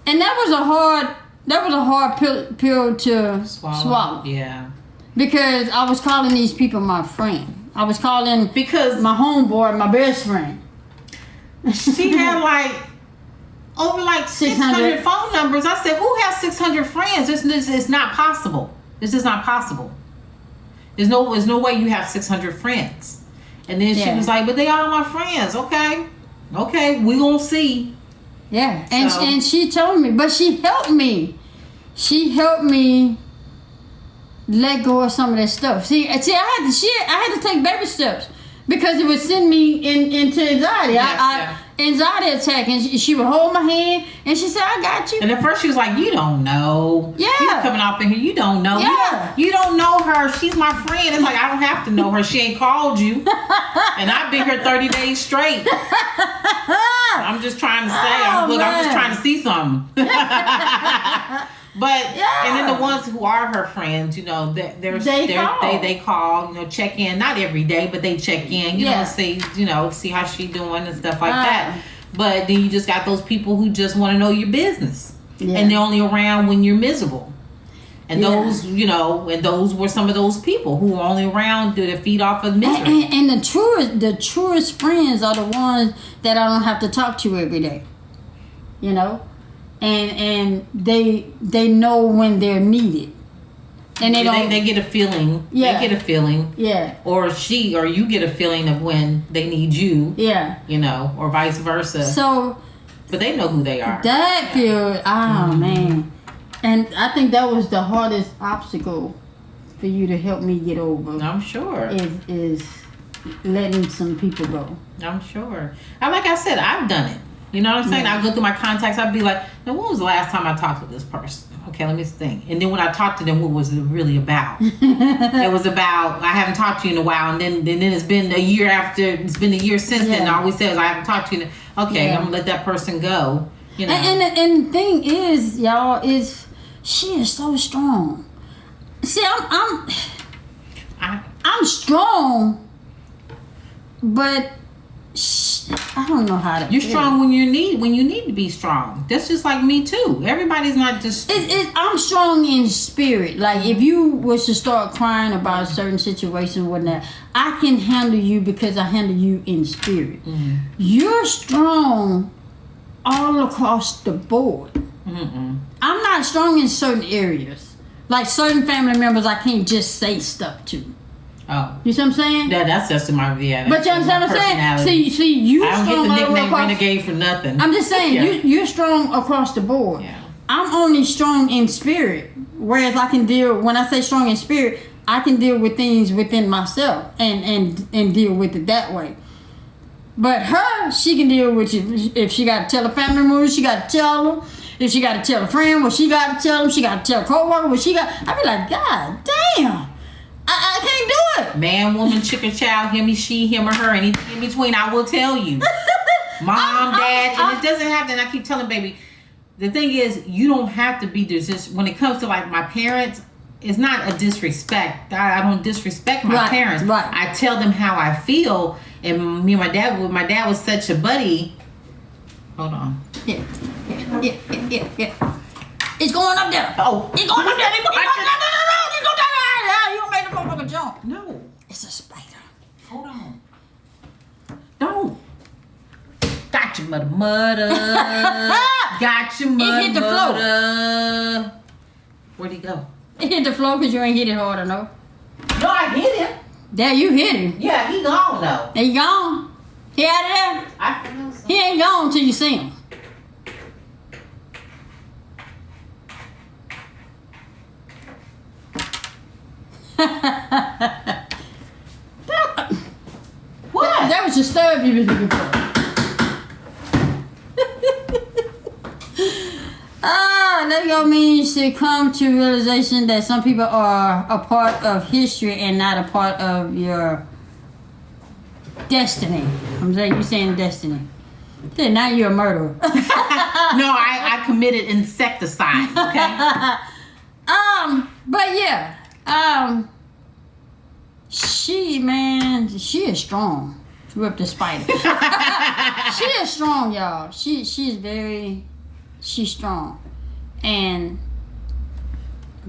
and that was a hard pill to swallow. Yeah. Because I was calling these people my friend. I was calling because my homeboy my best friend. She had over 600 phone numbers. I said, who has 600 friends? This is not possible. This is not possible. There's no way you have 600 friends. And then she was like, but they are my friends. Okay, we gonna see. Yeah, and she told me, but she helped me. She helped me let go of some of that stuff. See, I had to take baby steps because it would send me into anxiety. Anxiety attack, and she would hold my hand, and she said, "I got you." And at first she was like, "You don't know. Yeah, you're coming off in here. You don't know. Yeah, you don't know her. She's my friend." It's like I don't have to know her. She ain't called you, and I've been here 30 days straight. I'm just trying to say, I'm just trying to see something. But and then the ones who are her friends, they call, check in, not every day, but they check in, see how she doing and stuff like that. But then you just got those people who just want to know your business, and they're only around when you're miserable. And those, and those were some of those people who were only around to feed off of misery. And the truest friends are the ones that I don't have to talk to every day. And they know when they're needed, and they get a feeling. Yeah. They get a feeling. Yeah. Or you get a feeling of when they need you. Yeah. Or vice versa. So, but they know who they are. That feels. Man, and I think that was the hardest obstacle for you to help me get over. I'm sure. Is letting some people go. I'm sure. Like I said, I've done it. You know what I'm saying? I go through my contacts. I'd be like, now, when was the last time I talked to this person? Okay, let me think. And then when I talked to them, what was it really about? It was about, I haven't talked to you in a while. And then it's been a year after, it's been a year since then. And I always say, I haven't talked to you. Okay, I'm going to let that person go. And the thing is, y'all, she is so strong. See, I'm strong, but I don't know how to. You're strong when you need to be strong. That's just like me too. Everybody's not just. I'm strong in spirit. Like if you was to start crying about a certain situation, whatnot, I can handle you because I handle you in spirit. Mm-hmm. You're strong all across the board. Mm-mm. I'm not strong in certain areas. Like certain family members, I can't just say stuff to. Oh, you see what I'm saying? That's just my But you understand what I'm saying? See, you I don't strong get the all nickname across. renegade for nothing. I'm just saying, Yeah. you're strong across the board. Yeah. I'm only strong in spirit. Whereas I can deal, when I say strong in spirit, I can deal with things within myself and deal with it that way. But her, she can deal with you. If she got to tell a family member, she got to tell them. If she got to tell a friend, what she got to tell them. She got to tell a co-worker what she got. I be like, God damn. I can't do it. Man, woman, chicken, child, him, she, him, or her, anything in between, I will tell you. Mom, dad, and it doesn't have to, and I keep telling baby, the thing is, you don't have to be just when it comes to like my parents, it's not a disrespect. I don't disrespect my parents. Right. I tell them how I feel, and me and my dad was such a buddy. Hold on. Yeah. It's going up there. Oh. It's going up there. No. You go down there. You don't make the motherfucker jump. No. It's a spider. Hold on. Don't. Got your mother. Got your mother. It hit the floor. Where'd he go? It hit the floor because you ain't hit it hard enough. No, I hit him. There, you hit him. Yeah, he gone though. He gone. He out of there. I feel so. He ain't gone till you see him. What? That was the stuff you was looking for. That go means to come to realization that some people are a part of history and not a part of your destiny. I'm saying you saying destiny. Yeah, now you're a murderer. No, I committed insecticide. Okay. But yeah, she is strong. She whipped the spider. She is strong, y'all. She's strong, and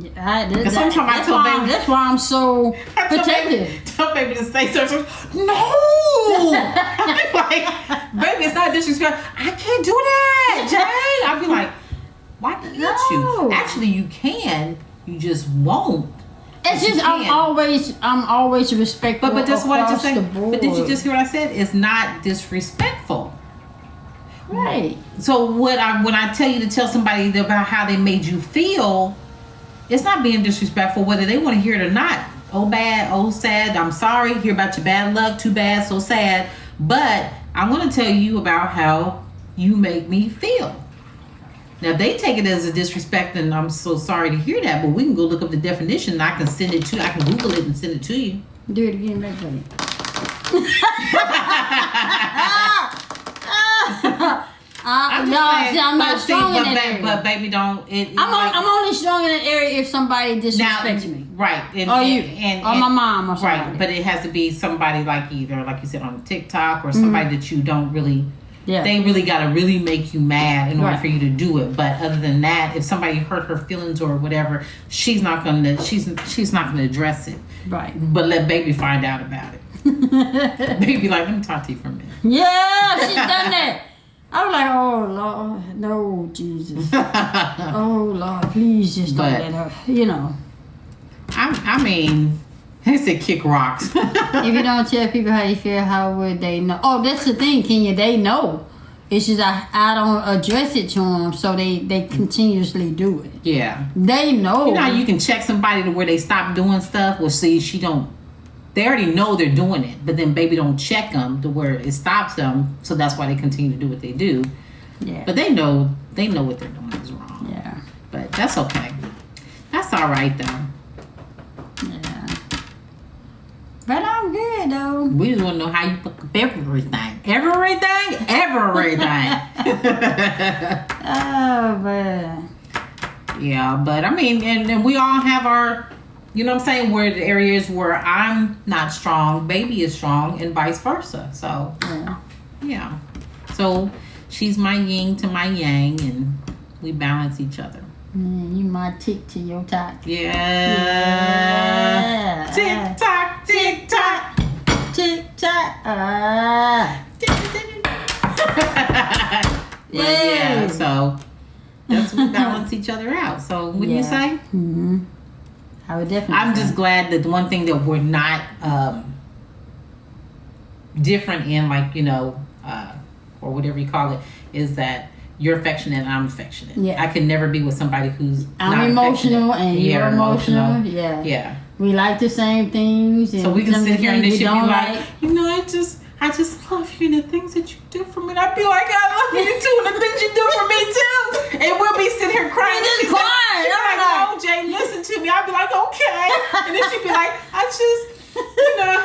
that's why I'm so protective. Tell baby to say something. No. I be like, baby, it's not disrespect. I can't do that, Jay. I'll be like, why can't you? Actually, you can. You just won't. It's just I'm always respectful. But that's what I just across said. the board. But did you just hear what I said? It's not disrespectful. Right. So when I tell you to tell somebody about how they made you feel, it's not being disrespectful whether they want to hear it or not. Oh bad, oh sad, I'm sorry, hear about your bad luck, too bad, so sad. But I want to tell you about how you make me feel. Now, if they take it as a disrespect, and I'm so sorry to hear that, but we can go look up the definition and I can send it to you. I can Google it and send it to you. Do it again, back buddy. I'm not strong in that area. But baby, don't. I'm only strong in that area if somebody disrespects me. Right. Or my mom or somebody. Right, but it has to be somebody like either, like you said, on TikTok or somebody that you don't really... Yeah. They really got to really make you mad in order for you to do it. But other than that, if somebody hurt her feelings or whatever, she's not gonna address it. Right. But let baby find out about it. Baby, like, let me talk to you for a minute. Yeah, she's done that. I was like, oh Lord, no, Jesus. Oh Lord, please just don't let her. You know. I mean. They said kick rocks. If you don't tell people how you feel, how would they know? Oh, that's the thing, Kenya. They know. It's just I don't address it to them, so they continuously do it. Yeah. They know. You know how you can check somebody to where they stop doing stuff? Well, see, they already know they're doing it, but then baby don't check them to where it stops them, so that's why they continue to do what they do. Yeah. But they know what they're doing is wrong. Yeah. But that's okay. That's all right, though. But I'm good though. We just want to know how you fuck up everything. Everything? Oh, man. Yeah, but I mean, and we all have our, you know what I'm saying, where the areas where I'm not strong, baby is strong, and vice versa. So, Yeah. So she's my yin to my yang, and we balance each other. You my tick to your tock. Yeah. Tick tock, tick tock, tick tock. Yeah. So that's we balance each other out. So wouldn't you say? Mm-hmm. I would definitely. I'm just glad that the one thing that we're not different in, like, or whatever you call it, is that you're affectionate and I'm affectionate. Yeah. I could never be with somebody who's I'm not emotional affectionate. and you're emotional. Yeah. Yeah. We like the same things. And So we can sit here and they should be like, I just love you and the things that you do for me. And I'd be like, I love you too and the things you do for me too. And we'll be sitting here crying. Just crying. She'd be like, no, Jay, listen to me. I'd be like, okay. And then she'd be like,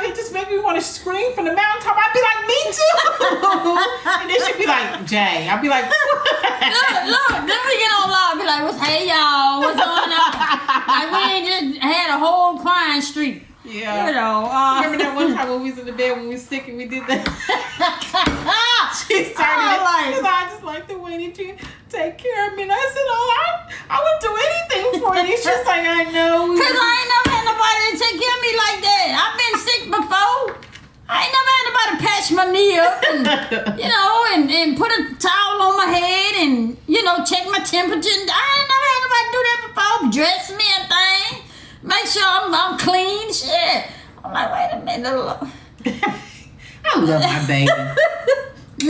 it just made me want to scream from the mountaintop. I'd be like, me too. And then she'd be like, Jay. I'd be like, look, then we get on live. Be like, hey y'all, what's going on? Like we ain't just had a whole crying streak. Yeah. Remember that one time when we was in the bed when we was sick and we did that? She started it because I just like the way that you take care of me. And I said, I would do anything for you. She's like, I know. Because I ain't never had nobody to take care of me like that. I've been sick before. I ain't never had nobody patch my knee up and, and put a towel on my head and, check my temperature. I ain't never had nobody do that before. Dress me a thing. Make sure I'm clean. Shit. I'm like, wait a minute. I love my baby.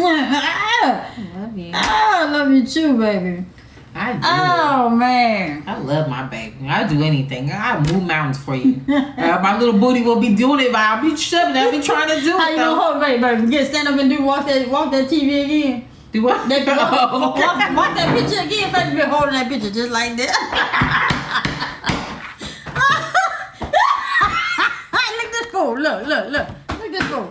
Love you. I love you too, baby. I do. Oh, man. I love my baby. I'll do anything. I'll move mountains for you. My little booty will be doing it, but I'll be shoving. I'll be trying to do it. How you gonna hold, baby? Get stand up and walk that TV again. Do what? Walk that picture again, baby. Be holding that picture just like that. Look this fool. Look. Look this fool.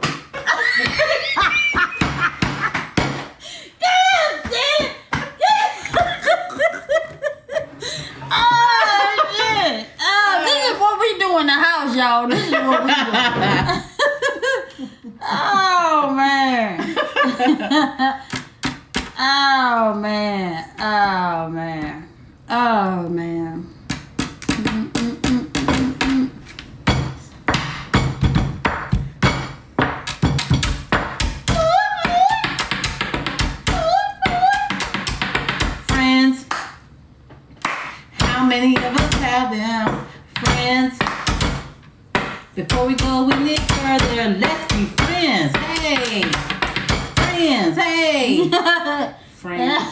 In the house, y'all. This is what we do. Oh man. Oh man. Oh man. Oh man. Friends. How many of us have them? Friends. Before we go any further, let's be friends. Hey. Friends. Hey. Friends.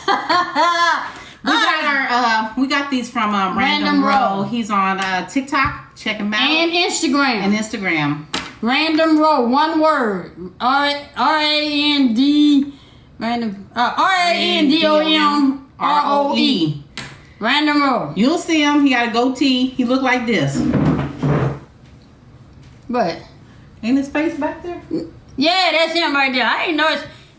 We got these from Random Row. He's on TikTok. Check him out. And Instagram. Random Row. One word. R-A-N-D. Random. R-A-N-D-O-M-R-O-E. Random Row. You'll see him. He got a goatee. He look like this. But ain't his face back there? Yeah, that's him right there. I ain't know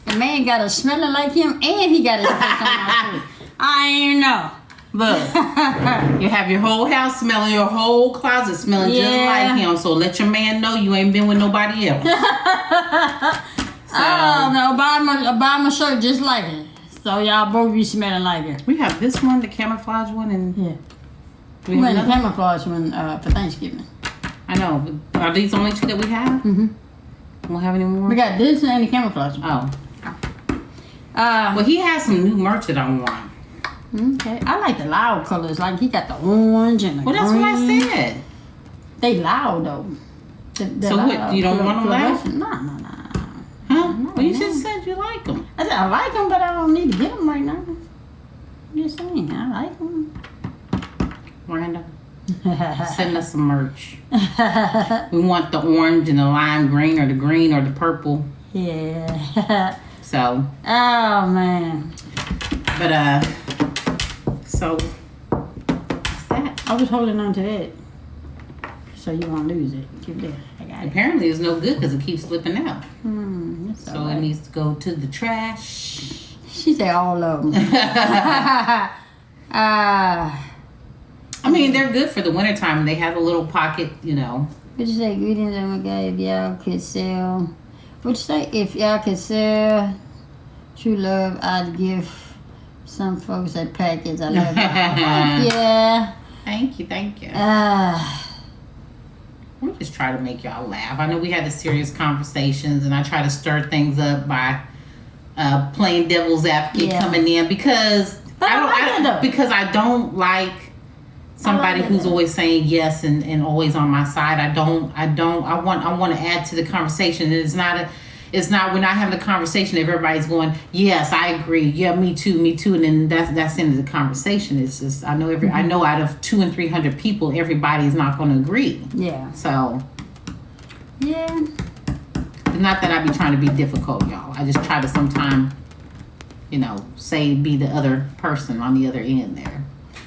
the man got a smelling like him and he got his face on my foot. I ain't know. Look, you have your whole house smelling, your whole closet smelling just like him. So let your man know you ain't been with nobody else. Oh no, buy my shirt just like it. So y'all both be smelling like it. We have this one, the camouflage one, and we went the camouflage one for Thanksgiving. I know. But are these the only two that we have? Mm-hmm. We don't have any more? We got this and the camouflage one. Oh. Well, he has some new merch that I want. Okay. I like the loud colors. Like he got the orange and the green. Well, that's what I said. They loud though. So what? You don't want them loud? No. Huh? Well, you just said you like them. I said I like them, but I don't need to get them right now. I'm just saying, I like them. Random. Send us some merch. We want the orange and the lime green or the green or the purple. Yeah. So. Oh man. But so what's that? I was holding on to it. So you won't lose it. Keep it there. I got it. Apparently it's no good because it keeps slipping out. So right. It needs to go to the trash. She said all of them. I mean, they're good for the wintertime. They have a little pocket, What you say? Greetings, oh my God, if y'all could sell What you say? If y'all could sell true love, I'd give some folks a package. I love y'all. Yeah. Thank you. We just try to make y'all laugh. I know we had the serious conversations, and I try to stir things up by playing devil's advocate coming in because I don't like somebody who's always saying yes and always on my side. I want to add to the conversation. And we're not having a conversation if everybody's going, yes, I agree. Yeah, me too. And then that's the end of the conversation. It's just I know out of 200 and 300 people, everybody's not going to agree. Yeah. So. Yeah. Not that I be trying to be difficult, y'all. I just try to sometimes, be the other person on the other end there.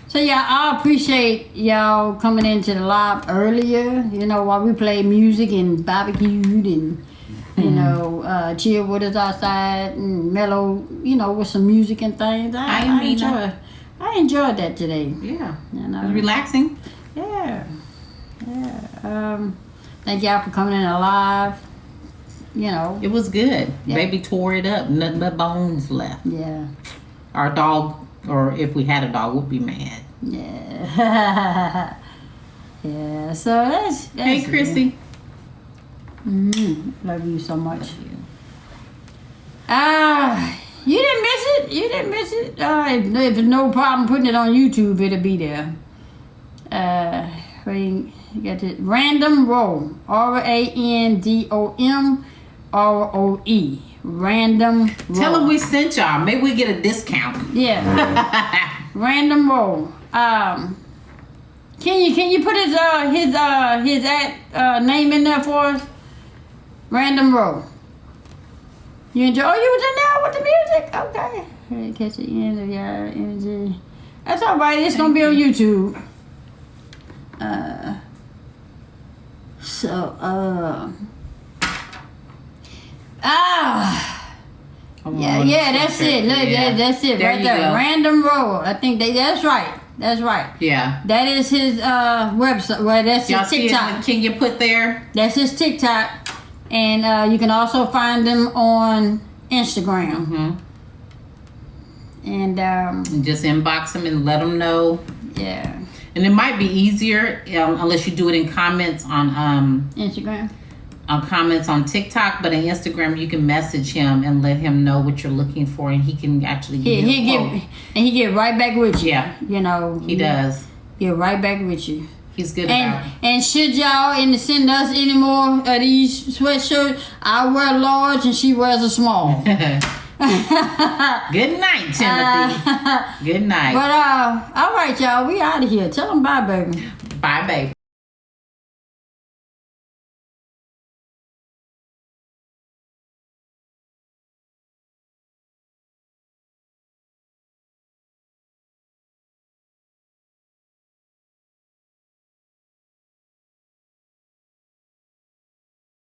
So yeah, I appreciate y'all coming into the live earlier. While we played music and barbecued and chill with us outside and mellow, with some music and things. I enjoyed that today. Yeah, it was relaxing. Yeah. Thank y'all for coming in alive. It was good. Yeah. Baby tore it up. Nothing but bones left. Yeah. Our dog, or if we had a dog, would be mad. Yeah. Yeah. So that's hey, Chrissy. Love you so much. You didn't miss it. If there's no problem putting it on YouTube, it'll be there. You got it. Random Roll. RANDOM ROE. Random Roll. Tell them we sent y'all. Maybe we get a discount. Yeah. Random Roll. Can you put his name in there for us? Random Roll. You enjoy? Oh, you was in there with the music. Okay. Hey, catch the end of your energy. That's all right. It's gonna be on YouTube. Yeah, that's it. Look, that's it right there. Go. Random Roll. I think that's right. That's right. Yeah. That is his website. Well, that's y'all his TikTok. Can you put there? That's his TikTok, and you can also find them on Instagram. Mm-hmm. And just inbox them and let them know. Yeah. And it might be easier unless you do it in comments on Instagram. On comments on TikTok, but on Instagram you can message him and let him know what you're looking for, and he can actually give you a quote. He get right back with you. Yeah, he does. Get right back with you. He's good about it. And should y'all send us any more of these sweatshirts, I wear large and she wears a small. Good night, Timothy. Good night. But all right, y'all, we out of here. Tell them bye, baby. Bye, baby.